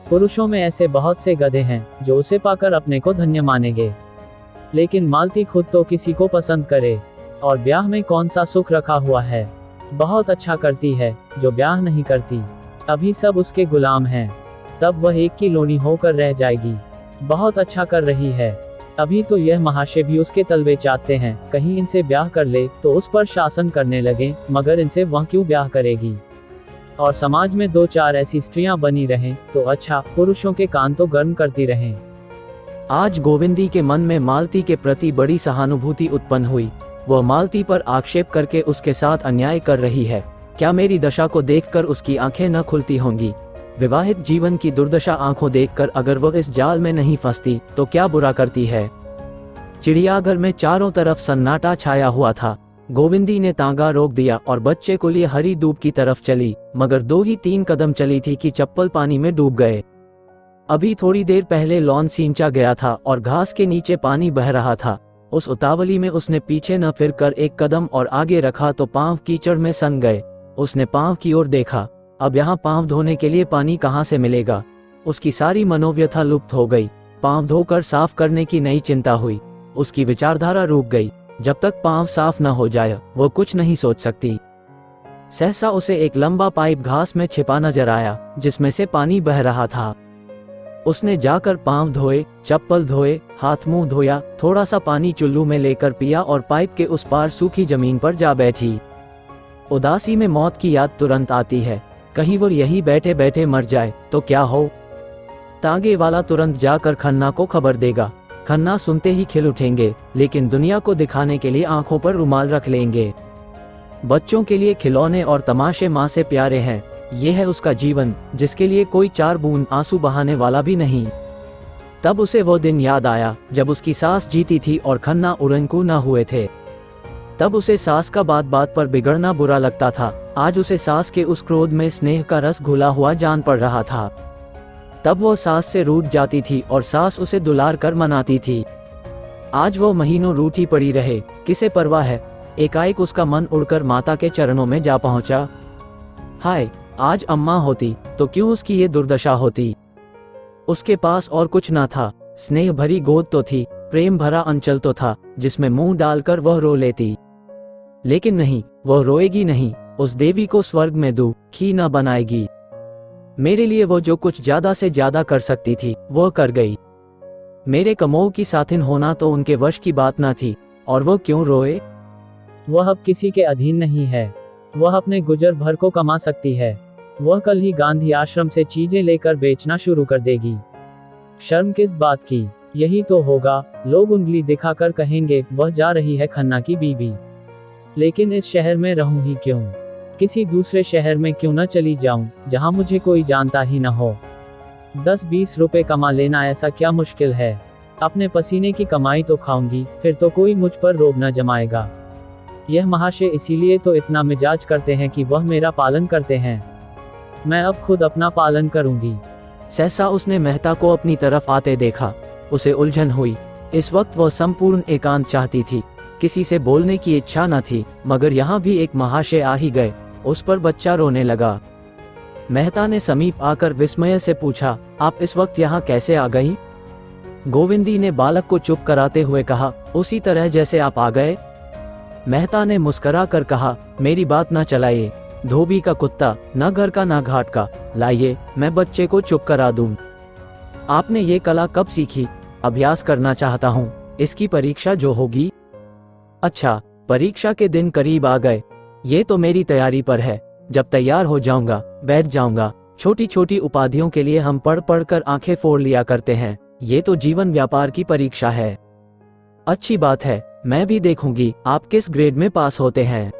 पुरुषों में ऐसे बहुत से गधे हैं जो उसे पाकर अपने को धन्य मानेंगे, लेकिन मालती खुद तो किसी को पसंद करे, और ब्याह में कौन सा सुख रखा हुआ है। बहुत अच्छा करती है जो ब्याह नहीं करती। अभी सब उसके गुलाम हैं, तब वह एक की लोनी होकर रह जाएगी। बहुत अच्छा कर रही है। अभी तो यह महाशय भी उसके तलवे चाहते हैं, कहीं इनसे ब्याह कर ले तो उस पर शासन करने लगे, मगर इनसे वह क्यों ब्याह करेगी। और समाज में 2-4 ऐसी स्त्रियां बनी रहें तो अच्छा, पुरुषों के कान तो गर्म करती रहें। आज गोविंदी के मन में मालती के प्रति बड़ी सहानुभूति उत्पन्न हुई। वह मालती पर आक्षेप करके उसके साथ अन्याय कर रही है। क्या मेरी दशा को देखकर उसकी आंखें न खुलती होंगी? विवाहित जीवन की दुर्दशा आंखों देखकर अगर वह इस जाल में नहीं फंसती तो क्या बुरा करती है। चिड़ियाघर में चारों तरफ सन्नाटा छाया हुआ था। गोविंदी ने तांगा रोक दिया और बच्चे को लिए हरी धूप की तरफ चली, मगर 2 ही 3 कदम चली थी कि चप्पल पानी में डूब गए। अभी थोड़ी देर पहले लॉन सींचा गया था और घास के नीचे पानी बह रहा था। उस उतावली में उसने पीछे न फिरकर 1 कदम और आगे रखा तो पांव कीचड़ में सन गए। उसने पांव की ओर देखा। अब यहाँ पांव धोने के लिए पानी कहाँ से मिलेगा? उसकी सारी मनोव्यथा लुप्त हो गई। पाँव धोकर साफ करने की नई चिंता हुई। उसकी विचारधारा रुक गई। जब तक पाँव साफ न हो जाए वो कुछ नहीं सोच सकती। सहसा उसे एक लंबा पाइप घास में छिपा नजर आया जिसमें से पानी बह रहा था। उसने जाकर पाँव धोए, चप्पल धोए, हाथ मुंह धोया, थोड़ा सा पानी चुल्लू में लेकर पिया और पाइप के उस पार सूखी जमीन पर जा बैठी। उदासी में मौत की याद तुरंत आती है। कहीं वो यही बैठे बैठे मर जाए तो क्या हो। तांगे वाला तुरंत जाकर खन्ना को खबर देगा। खन्ना सुनते ही खिल उठेंगे, लेकिन दुनिया को दिखाने के लिए आंखों पर रुमाल रख लेंगे। बच्चों के लिए खिलौने और तमाशे माँ से प्यारे हैं। ये है उसका जीवन जिसके लिए कोई 4 बूंद आंसू बहाने वाला भी नहीं। तब उसे वो दिन याद आया जब उसकी सास जीती थी और खन्ना उड़नकू न हुए थे। तब उसे सास का बात बात पर बिगड़ना बुरा लगता था। आज उसे सास के उस क्रोध में स्नेह का रस घुला हुआ जान पड़ रहा था। तब वो सास से रूठ जाती थी और सास उसे दुलार कर मनाती थी। आज वो महीनों रूठी पड़ी रहे, किसे परवाह है। एकाएक उसका मन उड़कर माता के चरणों में जा पहुंचा। हाय, आज अम्मा होती तो क्यों उसकी ये दुर्दशा होती। उसके पास और कुछ ना था। स्नेह भरी गोद तो थी, प्रेम भरा अंचल तो था जिसमें मुंह डालकर वह रो लेती। लेकिन नहीं, वह रोएगी नहीं। उस देवी को स्वर्ग में दुखी न बनाएगी। मेरे लिए वो जो कुछ ज्यादा से ज्यादा कर सकती थी वह कर गई। मेरे कमोह की साथिन होना तो उनके वश की बात ना थी। और वो क्यों रोए। वह अब किसी के अधीन नहीं है। वह अपने गुजर भर को कमा सकती है। वह कल ही गांधी आश्रम से चीजें लेकर बेचना शुरू कर देगी। शर्म किस बात की। यही तो होगा। लोग उंगली दिखाकर कहेंगे वह जा रही है खन्ना की बीबी। लेकिन इस शहर में रहूं ही क्यों। किसी दूसरे शहर में क्यों न चली जाऊं जहां मुझे कोई जानता ही न हो। 10-20 रुपए कमा लेना ऐसा क्या मुश्किल है। अपने पसीने की कमाई तो खाऊंगी, फिर तो कोई मुझ पर रोब न जमाएगा। यह महाशय इसीलिए तो इतना मिजाज करते हैं कि वह मेरा पालन करते हैं। मैं अब खुद अपना पालन करूंगी। सहसा उसने मेहता को अपनी तरफ आते देखा। उसे उलझन हुई। इस वक्त वह संपूर्ण एकांत चाहती थी। किसी से बोलने की इच्छा न थी, मगर यहाँ भी एक महाशय आ ही गए। उस पर बच्चा रोने लगा। मेहता ने समीप आकर विस्मय से पूछा, आप इस वक्त यहाँ कैसे आ गई। गोविंदी ने बालक को चुप कराते हुए कहा, उसी तरह जैसे आप आ गए। मेहता ने मुस्करा कर कहा, मेरी बात न चलाइए। धोबी का कुत्ता, न घर का न घाट का। लाइए, मैं बच्चे को चुप करा दूं। आपने ये कला कब सीखी। अभ्यास करना चाहता हूँ। इसकी परीक्षा जो होगी। अच्छा, परीक्षा के दिन करीब आ गए। ये तो मेरी तैयारी पर है। जब तैयार हो जाऊंगा बैठ जाऊंगा। छोटी छोटी उपाधियों के लिए हम पढ़ पढ़ कर आंखें फोड़ लिया करते हैं। ये तो जीवन व्यापार की परीक्षा है। अच्छी बात है, मैं भी देखूंगी आप किस ग्रेड में पास होते हैं।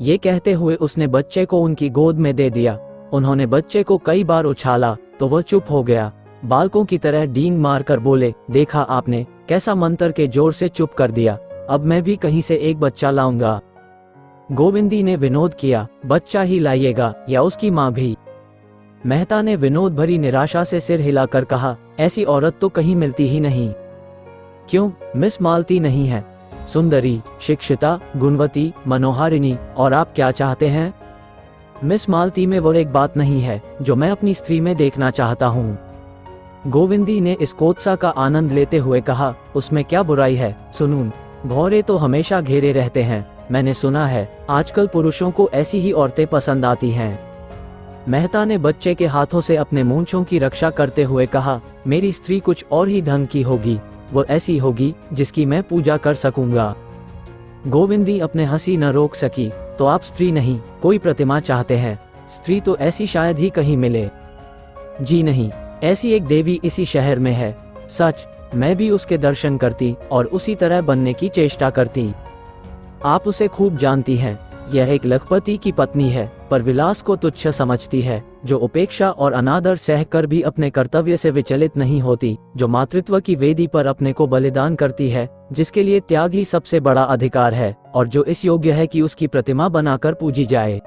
ये कहते हुए उसने बच्चे को उनकी गोद में दे दिया। उन्होंने बच्चे को कई बार उछाला तो वह चुप हो गया। बालकों की तरह डींग मारकर बोले, देखा आपने कैसा मंत्र के जोर से चुप कर दिया। अब मैं भी कहीं से एक बच्चा लाऊंगा। गोविंदी ने विनोद किया, बच्चा ही लाइएगा या उसकी माँ भी। मेहता ने विनोद भरी निराशा से सिर हिलाकर कहा, ऐसी औरत तो कहीं मिलती ही नहीं। क्यों, मिस मालती नहीं है। सुंदरी, शिक्षिता, गुणवती, मनोहारिणी, और आप क्या चाहते हैं। मिस मालती में वो एक बात नहीं है जो मैं अपनी स्त्री में देखना चाहता हूँ। गोविंदी ने इस कोत्सा का आनंद लेते हुए कहा, उसमें क्या बुराई है। सुनून, भौरे तो हमेशा घेरे रहते हैं। मैंने सुना है आजकल पुरुषों को ऐसी ही औरतें पसंद आती हैं। मेहता ने बच्चे के हाथों से अपने मूंछों की रक्षा करते हुए कहा, मेरी स्त्री कुछ और ही ढंग की होगी। वो ऐसी होगी जिसकी मैं पूजा कर सकूंगा। गोविंदी अपने हंसी न रोक सकी। तो आप स्त्री नहीं, कोई प्रतिमा चाहते हैं। स्त्री तो ऐसी शायद ही कहीं मिले। जी नहीं, ऐसी एक देवी इसी शहर में है। सच, मैं भी उसके दर्शन करती और उसी तरह बनने की चेष्टा करती। आप उसे खूब जानती हैं। यह एक लखपति की पत्नी है, पर विलास को तुच्छ समझती है, जो उपेक्षा और अनादर सहकर भी अपने कर्तव्य से विचलित नहीं होती, जो मातृत्व की वेदी पर अपने को बलिदान करती है, जिसके लिए त्याग ही सबसे बड़ा अधिकार है, और जो इस योग्य है कि उसकी प्रतिमा बनाकर पूजी जाए।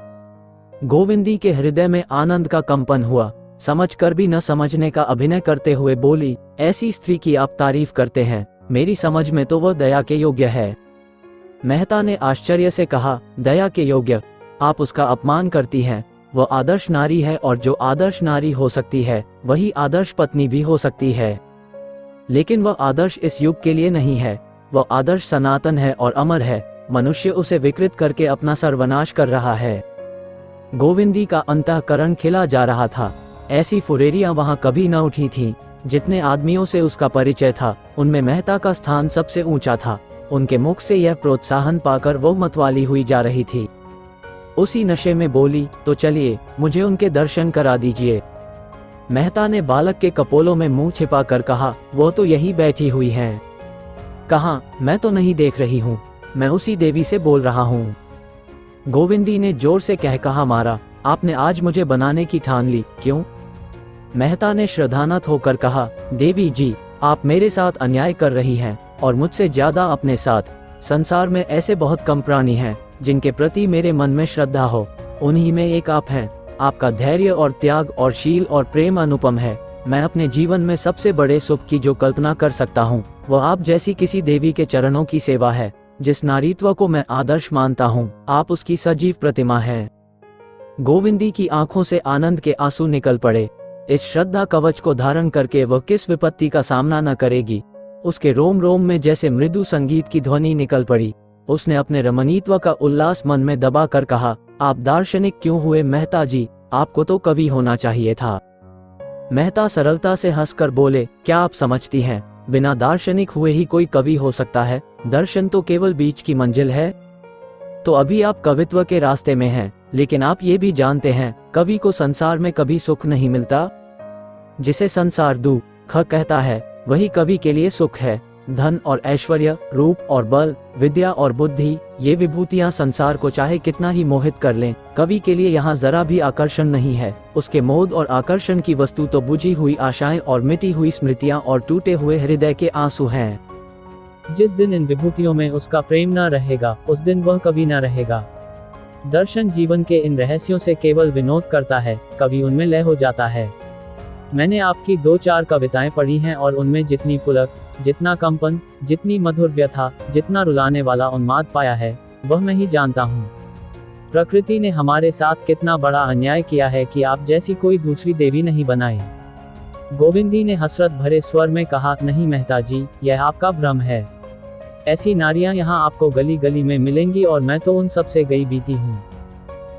गोविंदी के हृदय में आनंद का कंपन हुआ। समझकर भी न समझने का अभिनय करते हुए बोली, ऐसी स्त्री की आप तारीफ करते हैं, मेरी समझ में तो वह दया के योग्य है। मेहता ने आश्चर्य से कहा, दया के योग्य, आप उसका अपमान करती हैं। वह आदर्श नारी है, और जो आदर्श नारी हो सकती है वही आदर्श पत्नी भी हो सकती है। लेकिन वह आदर्श इस युग के लिए नहीं है। वह आदर्श सनातन है और अमर है। मनुष्य उसे विकृत करके अपना सर्वनाश कर रहा है। गोविंदी का अंतःकरण खिला जा रहा था। ऐसी फुरेरियां वहां कभी न उठी थीं। जितने आदमियों से उसका परिचय था, उनमें मेहता का स्थान सबसे ऊंचा था। उनके मुख से यह प्रोत्साहन पाकर वो मतवाली हुई जा रही थी। उसी नशे में बोली, तो चलिए, मुझे उनके दर्शन करा दीजिए। मेहता ने बालक के कपोलों में मुंह छिपा कर कहा, वो तो यही बैठी हुई हैं। कहाँ? मैं तो नहीं देख रही हूँ। मैं उसी देवी से बोल रहा हूँ। गोविंदी ने जोर से कह कहा मारा, आपने आज मुझे बनाने की ठान ली, क्यों? मेहता ने श्रद्धानत होकर कहा, देवी जी, आप मेरे साथ अन्याय कर रही हैं, और मुझसे ज्यादा अपने साथ। संसार में ऐसे बहुत कम प्राणी हैं जिनके प्रति मेरे मन में श्रद्धा हो। उन्हीं में एक आप हैं। आपका धैर्य और त्याग और शील और प्रेम अनुपम है। मैं अपने जीवन में सबसे बड़े सुख की जो कल्पना कर सकता हूँ, वह आप जैसी किसी देवी के चरणों की सेवा है। जिस नारीत्व को मैं आदर्श मानता हूँ, आप उसकी सजीव प्रतिमा हैं। गोविंदी की आंखों से आनंद के आंसू निकल पड़े। इस श्रद्धा कवच को धारण करके वह किस विपत्ति का सामना न करेगी। उसके रोम रोम में जैसे मृदु संगीत की ध्वनि निकल पड़ी। उसने अपने रमणीत्व का उल्लास मन में दबा कर कहा, आप दार्शनिक क्यों हुए मेहता जी? आपको तो कवि होना चाहिए था। मेहता सरलता से हंसकर बोले, क्या आप समझती हैं, बिना दार्शनिक हुए ही कोई कवि हो सकता है? दर्शन तो केवल बीच की मंजिल है। तो अभी आप कवित्व के रास्ते में हैं, लेकिन आप ये भी जानते हैं, कवि को संसार में कभी सुख नहीं मिलता। जिसे संसार दुख कहता है, वही कवि के लिए सुख है। धन और ऐश्वर्य, रूप और बल, विद्या और बुद्धि, ये विभूतियां संसार को चाहे कितना ही मोहित कर लें, कवि के लिए यहाँ जरा भी आकर्षण नहीं है। उसके मोद और आकर्षण की वस्तु तो बुझी हुई आशाएं और मिटी हुई स्मृतियां और टूटे हुए हृदय के आंसू हैं। जिस दिन इन विभूतियों में उसका प्रेम न रहेगा, उस दिन वह कवि न रहेगा। दर्शन जीवन के इन रहस्यों से केवल विनोद करता है, कवि उनमें लय हो जाता है। मैंने आपकी 2-4 कविताएं पढ़ी हैं और उनमें जितनी पुलक, जितना कंपन, जितनी मधुर व्यथा, जितना रुलाने वाला उन्माद पाया है, वह मैं ही जानता हूँ। प्रकृति ने हमारे साथ कितना बड़ा अन्याय किया है कि आप जैसी कोई दूसरी देवी नहीं बनाई। गोविंदी ने हसरत भरे स्वर में कहा, नहीं मेहता जी, यह आपका भ्रम है। ऐसी नारियां यहाँ आपको गली गली में मिलेंगी और मैं तो उन सब से गई बीती हूँ।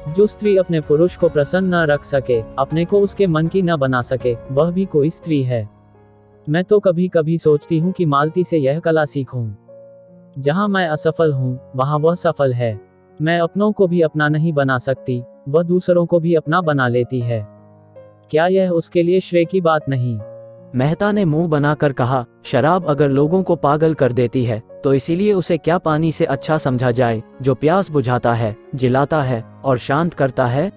जो स्त्री अपने पुरुष को प्रसन्न न रख सके, अपने को उसके मन की न बना सके, वह भी कोई स्त्री है। मैं तो कभी कभी सोचती हूँ कि मालती से यह कला सीखूं। जहाँ मैं असफल हूँ, वहाँ वह सफल है। मैं अपनों को भी अपना नहीं बना सकती, वह दूसरों को भी अपना बना लेती है। क्या यह उसके लिए श्रेय की बात नहीं? मेहता ने मुंह बनाकर कहा, शराब अगर लोगों को पागल कर देती है, तो इसीलिए उसे क्या पानी से अच्छा समझा जाए, जो प्यास बुझाता है, जिलाता है और शांत करता है?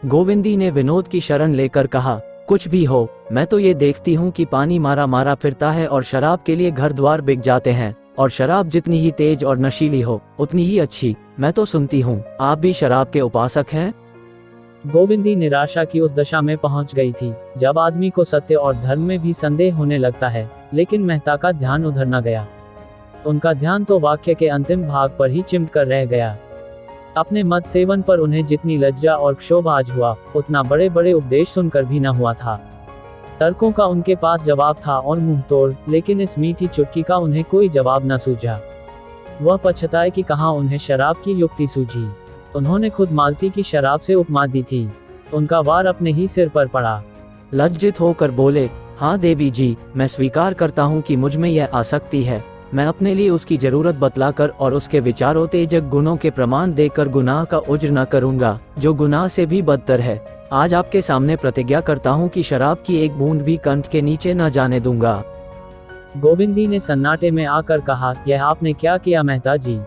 गोविंदी ने विनोद की शरण लेकर कहा, कुछ भी हो, मैं तो ये देखती हूँ कि पानी मारा मारा फिरता है और शराब के लिए घर द्वार बिक जाते हैं, और शराब जितनी ही तेज और नशीली हो, उतनी ही अच्छी। मैं तो सुनती हूँ, आप भी शराब के उपासक हैं? गोविंदी निराशा की उस दशा में पहुंच गई थी, जब आदमी को सत्य और धर्म में भी संदेह होने लगता है, लेकिन मेहता का ध्यान उधर न गया। उनका ध्यान तो वाक्य के अंतिम भाग पर ही चिमट कर रह गया। अपने मद सेवन पर उन्हें जितनी लज्जा और क्षोभ आज हुआ, उतना बड़े बड़े उपदेश सुनकर भी न हुआ था। तर्कों का उनके पास जवाब था और मुंह तोड़, लेकिन इस मीठी चुटकी का उन्हें कोई जवाब न सूझा। वह पछताए कि कहाँ उन्हें शराब की युक्ति सूझी। उन्होंने खुद मालती की शराब से उपमा दी थी। उनका वार अपने ही सिर पर पड़ा। लज्जित होकर बोले, हाँ देवी जी, मैं स्वीकार करता हूँ कि मुझ में यह आसक्ति है। मैं अपने लिए उसकी जरूरत बतलाकर और उसके विचारोत्तेजक गुणों के प्रमाण देकर गुनाह का उज्र न करूंगा, जो गुनाह से भी बदतर है। आज आपके सामने प्रतिज्ञा करता हूँ कि शराब की एक बूंद भी कंठ के नीचे न जाने दूंगा। गोविंदी ने सन्नाटे में आकर कहा, यह आपने क्या किया मेहता जी?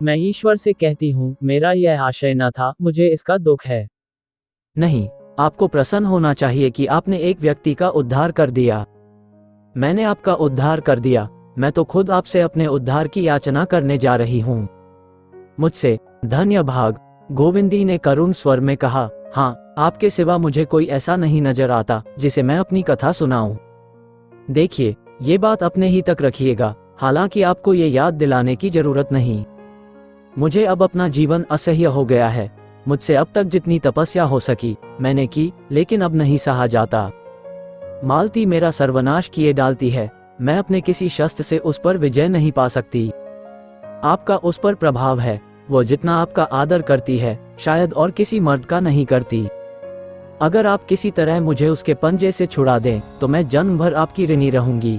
मैं ईश्वर से कहती हूँ, मेरा यह आशय न था, मुझे इसका दुख है। नहीं, आपको प्रसन्न होना चाहिए कि आपने एक व्यक्ति का उद्धार कर दिया। मैंने आपका उद्धार कर दिया। मैं तो खुद आपसे अपने उद्धार की याचना करने जा रही हूँ। मुझसे धन्य भाग। गोविंदी ने करुण स्वर में कहा, हाँ, आपके सिवा मुझे कोई ऐसा नहीं नजर आता जिसे मैं अपनी कथा सुनाऊं। देखिए, ये बात अपने ही तक रखिएगा, हालांकि आपको ये याद दिलाने की जरूरत नहीं। मुझे अब अपना जीवन असह्य हो गया है। मुझसे अब तक जितनी तपस्या हो सकी मैंने की, लेकिन अब नहीं सहा जाता। मालती मेरा सर्वनाश किए डालती है, मैं अपने किसी शस्त्र से उस पर विजय नहीं पा सकती। आपका उस पर प्रभाव है, वो जितना आपका आदर करती है शायद और किसी मर्द का नहीं करती। अगर आप किसी तरह मुझे उसके पंजे से छुड़ा दें तो मैं जन्म भर आपकी ऋणी रहूंगी।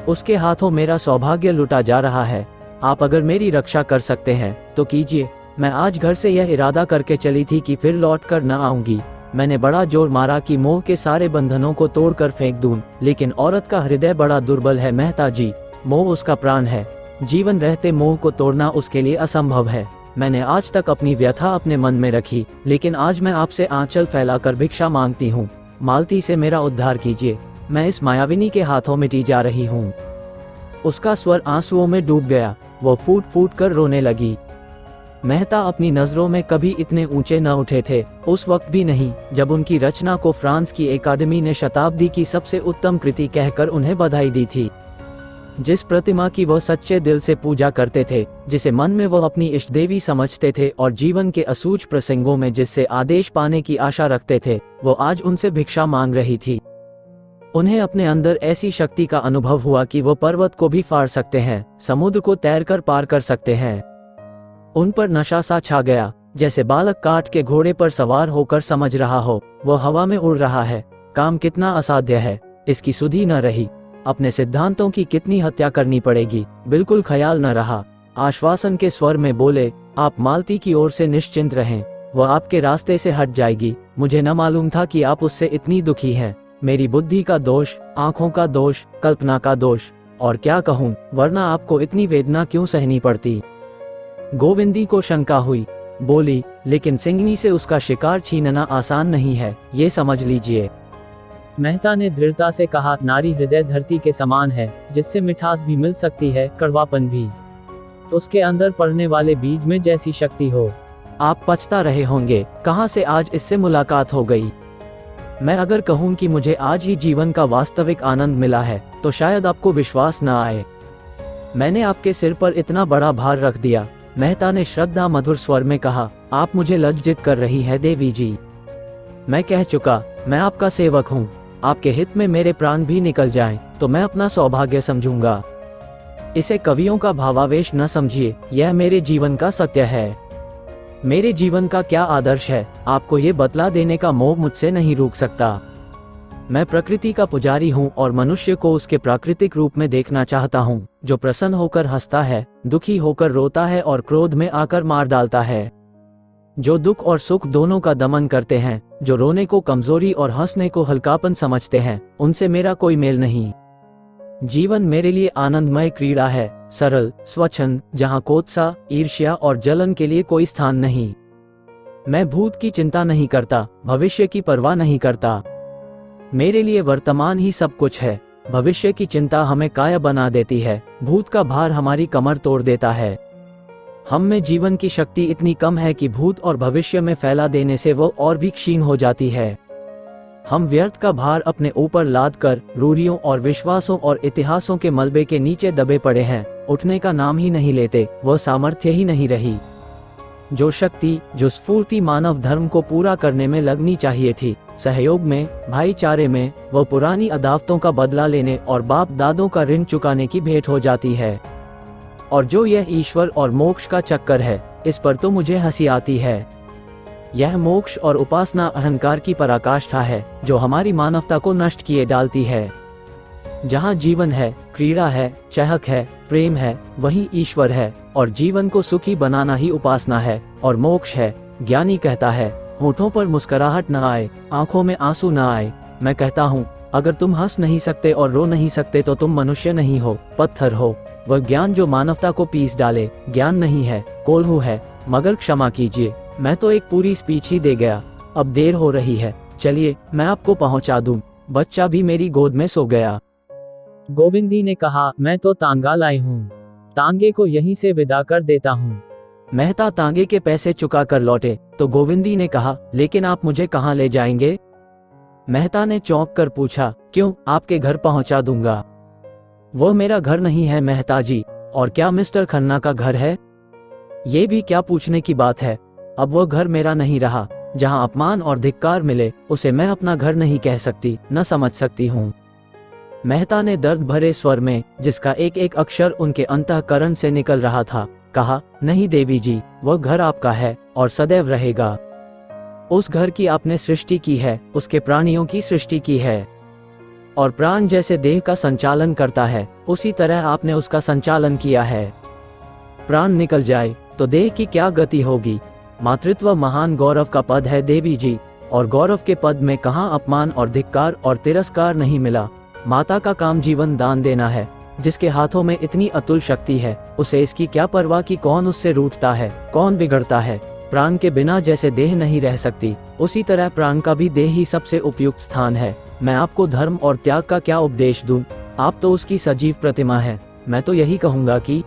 उसके हाथों मेरा सौभाग्य लुटा जा रहा है, आप अगर मेरी रक्षा कर सकते हैं तो कीजिए। मैं आज घर से यह इरादा करके चली थी कि फिर लौट कर न आऊंगी। मैंने बड़ा जोर मारा कि मोह के सारे बंधनों को तोड़कर फेंक दूं, लेकिन औरत का हृदय बड़ा दुर्बल है मेहता जी। मोह उसका प्राण है, जीवन रहते मोह को तोड़ना उसके लिए असंभव है। मैंने आज तक अपनी व्यथा अपने मन में रखी, लेकिन आज मैं आपसे आंचल फैलाकर भिक्षा मांगती हूँ। मालती से मेरा उद्धार कीजिए, मैं इस मायाविनी के हाथों मिटी जा रही हूँ। उसका स्वर आंसुओं में डूब गया, वो फूट फूट कर रोने लगी। मेहता अपनी नजरों में कभी इतने ऊंचे न उठे थे, उस वक्त भी नहीं जब उनकी रचना को फ्रांस की एकेडमी ने शताब्दी की सबसे उत्तम कृति कहकर उन्हें बधाई दी थी। जिस प्रतिमा की वह सच्चे दिल से पूजा करते थे, जिसे मन में वह अपनी इष्ट देवी समझते थे और जीवन के असूझ प्रसंगों में जिससे आदेश पाने की आशा रखते थे, वो आज उनसे भिक्षा मांग रही थी। उन्हें अपने अंदर ऐसी शक्ति का अनुभव हुआ कि वो पर्वत को भी फाड़ सकते हैं, समुद्र को तैरकर पार कर सकते हैं। उन पर नशा सा छा गया, जैसे बालक काठ के घोड़े पर सवार होकर समझ रहा हो वो हवा में उड़ रहा है। काम कितना असाध्य है, इसकी सुधि न रही। अपने सिद्धांतों की कितनी हत्या करनी पड़ेगी, बिल्कुल ख्याल न रहा। आश्वासन के स्वर में बोले, आप मालती की ओर से निश्चिंत रहें, वह आपके रास्ते से हट जाएगी। मुझे न मालूम था कि आप उससे इतनी दुखी हैं। मेरी बुद्धि का दोष, आंखों का दोष, कल्पना का दोष, और क्या कहूँ, वरना आपको इतनी वेदना क्यों सहनी पड़ती। गोविंदी को शंका हुई, बोली, लेकिन सिंगनी से उसका शिकार छीनना आसान नहीं है, ये समझ लीजिए। मेहता ने दृढ़ता से कहा, नारी हृदय धरती के समान है, जिससे मिठास भी मिल सकती है, कड़वापन भी। उसके अंदर पड़ने वाले बीज में जैसी शक्ति हो। आप पछता रहे होंगे, कहाँ से आज इससे मुलाकात हो गई। मैं अगर कहूँ कि मुझे आज ही जीवन का वास्तविक आनंद मिला है तो शायद आपको विश्वास न आए। मैंने आपके सिर पर इतना बड़ा भार रख दिया। मेहता ने श्रद्धा मधुर स्वर में कहा, आप मुझे लज्जित कर रही है देवी जी। मैं कह चुका, मैं आपका सेवक हूँ। आपके हित में मेरे प्राण भी निकल जाएं, तो मैं अपना सौभाग्य समझूंगा। इसे कवियों का भावावेश न समझिए, यह मेरे जीवन का सत्य है। मेरे जीवन का क्या आदर्श है, आपको ये बतला देने का मोह मुझसे नहीं रोक सकता। मैं प्रकृति का पुजारी हूँ और मनुष्य को उसके प्राकृतिक रूप में देखना चाहता हूँ, जो प्रसन्न होकर हंसता है, दुखी होकर रोता है और क्रोध में आकर मार डालता है। जो दुख और सुख दोनों का दमन करते हैं, जो रोने को कमजोरी और हंसने को हल्कापन समझते हैं, उनसे मेरा कोई मेल नहीं। जीवन मेरे लिए आनंदमय क्रीड़ा है, सरल, स्वच्छंद, जहाँ कोत्सा, ईर्ष्या और जलन के लिए कोई स्थान नहीं। मैं भूत की चिंता नहीं करता, भविष्य की परवाह नहीं करता। मेरे लिए वर्तमान ही सब कुछ है। भविष्य की चिंता हमें काया बना देती है, भूत का भार हमारी कमर तोड़ देता है। हम में जीवन की शक्ति इतनी कम है कि भूत और भविष्य में फैला देने से वो और भी क्षीण हो जाती है। हम व्यर्थ का भार अपने ऊपर लाद कर रूढ़ियों और विश्वासों और इतिहासों के मलबे के नीचे दबे पड़े हैं, उठने का नाम ही नहीं लेते, वह सामर्थ्य ही नहीं रही। जो शक्ति, जो स्फूर्ति मानव धर्म को पूरा करने में लगनी चाहिए थी, सहयोग में, भाईचारे में, वह पुरानी अदावतों का बदला लेने और बाप दादों का ऋण चुकाने की भेंट हो जाती है। और जो यह ईश्वर और मोक्ष का चक्कर है, इस पर तो मुझे हंसी आती है। यह मोक्ष और उपासना अहंकार की पराकाष्ठा है, जो हमारी मानवता को नष्ट किए डालती है। जहाँ जीवन है, क्रीड़ा है, चहक है, प्रेम है, वही ईश्वर है, और जीवन को सुखी बनाना ही उपासना है और मोक्ष है। ज्ञानी कहता है, होठों पर मुस्कुराहट न आए, आंखों में आंसू न आए। मैं कहता हूँ, अगर तुम हंस नहीं सकते और रो नहीं सकते तो तुम मनुष्य नहीं हो, पत्थर हो। वह ज्ञान जो मानवता को पीस डाले, ज्ञान नहीं है, कोल्हू है। मगर क्षमा कीजिए, मैं तो एक पूरी स्पीच ही दे गया। अब देर हो रही है, चलिए मैं आपको पहुंचा दूं। बच्चा भी मेरी गोद में सो गया। गोविंदी ने कहा, मैं तो तांगा लाई हूँ, तांगे को यहीं से विदा कर देता हूँ। मेहता तांगे के पैसे चुका कर लौटे तो गोविंदी ने कहा, लेकिन आप मुझे कहाँ ले जाएंगे? मेहता ने चौंक कर पूछा, क्यों, आपके घर पहुंचा दूंगा। वो मेरा घर नहीं है मेहता जी। और क्या मिस्टर खन्ना का घर है? ये भी क्या पूछने की बात है। अब वो घर मेरा नहीं रहा। जहाँ अपमान और धिक्कार मिले उसे मैं अपना घर नहीं कह सकती, न समझ सकती हूँ। मेहता ने दर्द भरे स्वर में, जिसका एक एक अक्षर उनके अंतःकरण से निकल रहा था, कहा, नहीं देवी जी, वह घर आपका है और सदैव रहेगा। उस घर की आपने सृष्टि की है, उसके प्राणियों की सृष्टि की है, और प्राण जैसे देह का संचालन करता है उसी तरह आपने उसका संचालन किया है। प्राण निकल जाए तो देह की क्या गति होगी। मातृत्व महान गौरव का पद है देवी जी, और गौरव के पद में कहाँ अपमान और धिक्कार और तिरस्कार नहीं मिला। माता का काम जीवन दान देना है। जिसके हाथों में इतनी अतुल शक्ति है उसे इसकी क्या परवाह कि कौन उससे रूठता है, कौन बिगड़ता है। प्राण के बिना जैसे देह नहीं रह सकती, उसी तरह प्राण का भी देह ही सबसे उपयुक्त स्थान है। मैं आपको धर्म और त्याग का क्या उपदेश दूं? आप तो उसकी सजीव प्रतिमा है। मैं तो यही कहूंगा कि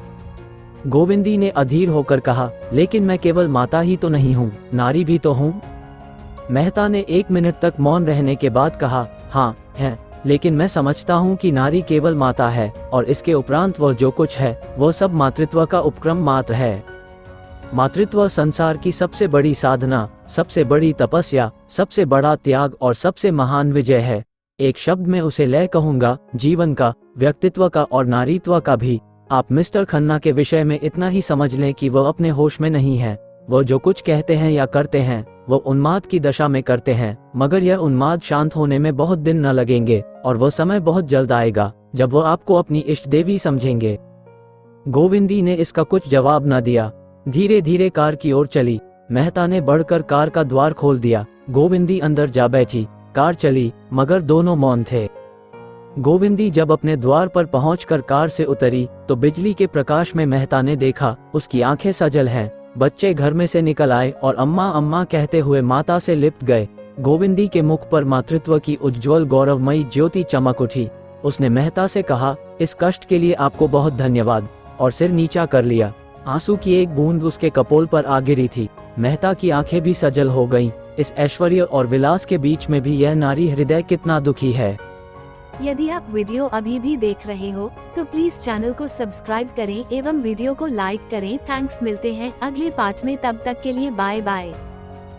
गोविंदी ने अधीर होकर कहा, लेकिन मैं केवल माता ही तो नहीं हूँ, नारी भी तो हूँ। मेहता ने 1 मिनट तक मौन रहने के बाद कहा, हाँ है, लेकिन मैं समझता हूँ कि नारी केवल माता है और इसके उपरांत वह जो कुछ है वह सब मातृत्व का उपक्रम मात्र है। मातृत्व संसार की सबसे बड़ी साधना, सबसे बड़ी तपस्या, सबसे बड़ा त्याग और सबसे महान विजय है। एक शब्द में उसे लय कहूंगा, जीवन का, व्यक्तित्व का और नारीत्व का भी। आप मिस्टर खन्ना के विषय में इतना ही समझ लें कि वह अपने होश में नहीं है। वह जो कुछ कहते हैं या करते हैं वह उन्माद की दशा में करते हैं, मगर यह उन्माद शांत होने में बहुत दिन न लगेंगे और वह समय बहुत जल्द आएगा जब वह आपको अपनी इष्ट देवी समझेंगे। गोविंदी ने इसका कुछ जवाब न दिया। धीरे धीरे कार की ओर चली। मेहता ने बढ़कर कार का द्वार खोल दिया। गोविंदी अंदर जा बैठी। कार चली, मगर दोनों मौन थे। गोविंदी जब अपने द्वार पर पहुंचकर कार से उतरी तो बिजली के प्रकाश में मेहता ने देखा उसकी आंखें सजल हैं। बच्चे घर में से निकल आए और अम्मा अम्मा कहते हुए माता से लिपट गए। गोविंदी के मुख पर मातृत्व की उज्ज्वल गौरवमयी ज्योति चमक उठी। उसने मेहता से कहा, इस कष्ट के लिए आपको बहुत धन्यवाद, और सिर नीचा कर लिया। आंसू की एक बूंद उसके कपोल पर आ गिरी थी। मेहता की आंखें भी सजल हो गईं। इस ऐश्वर्य और विलास के बीच में भी यह नारी हृदय कितना दुखी है। यदि आप वीडियो अभी भी देख रहे हो तो प्लीज चैनल को सब्सक्राइब करें एवं वीडियो को लाइक करें। थैंक्स। मिलते हैं अगले पार्ट में, तब तक के लिए बाय बाय।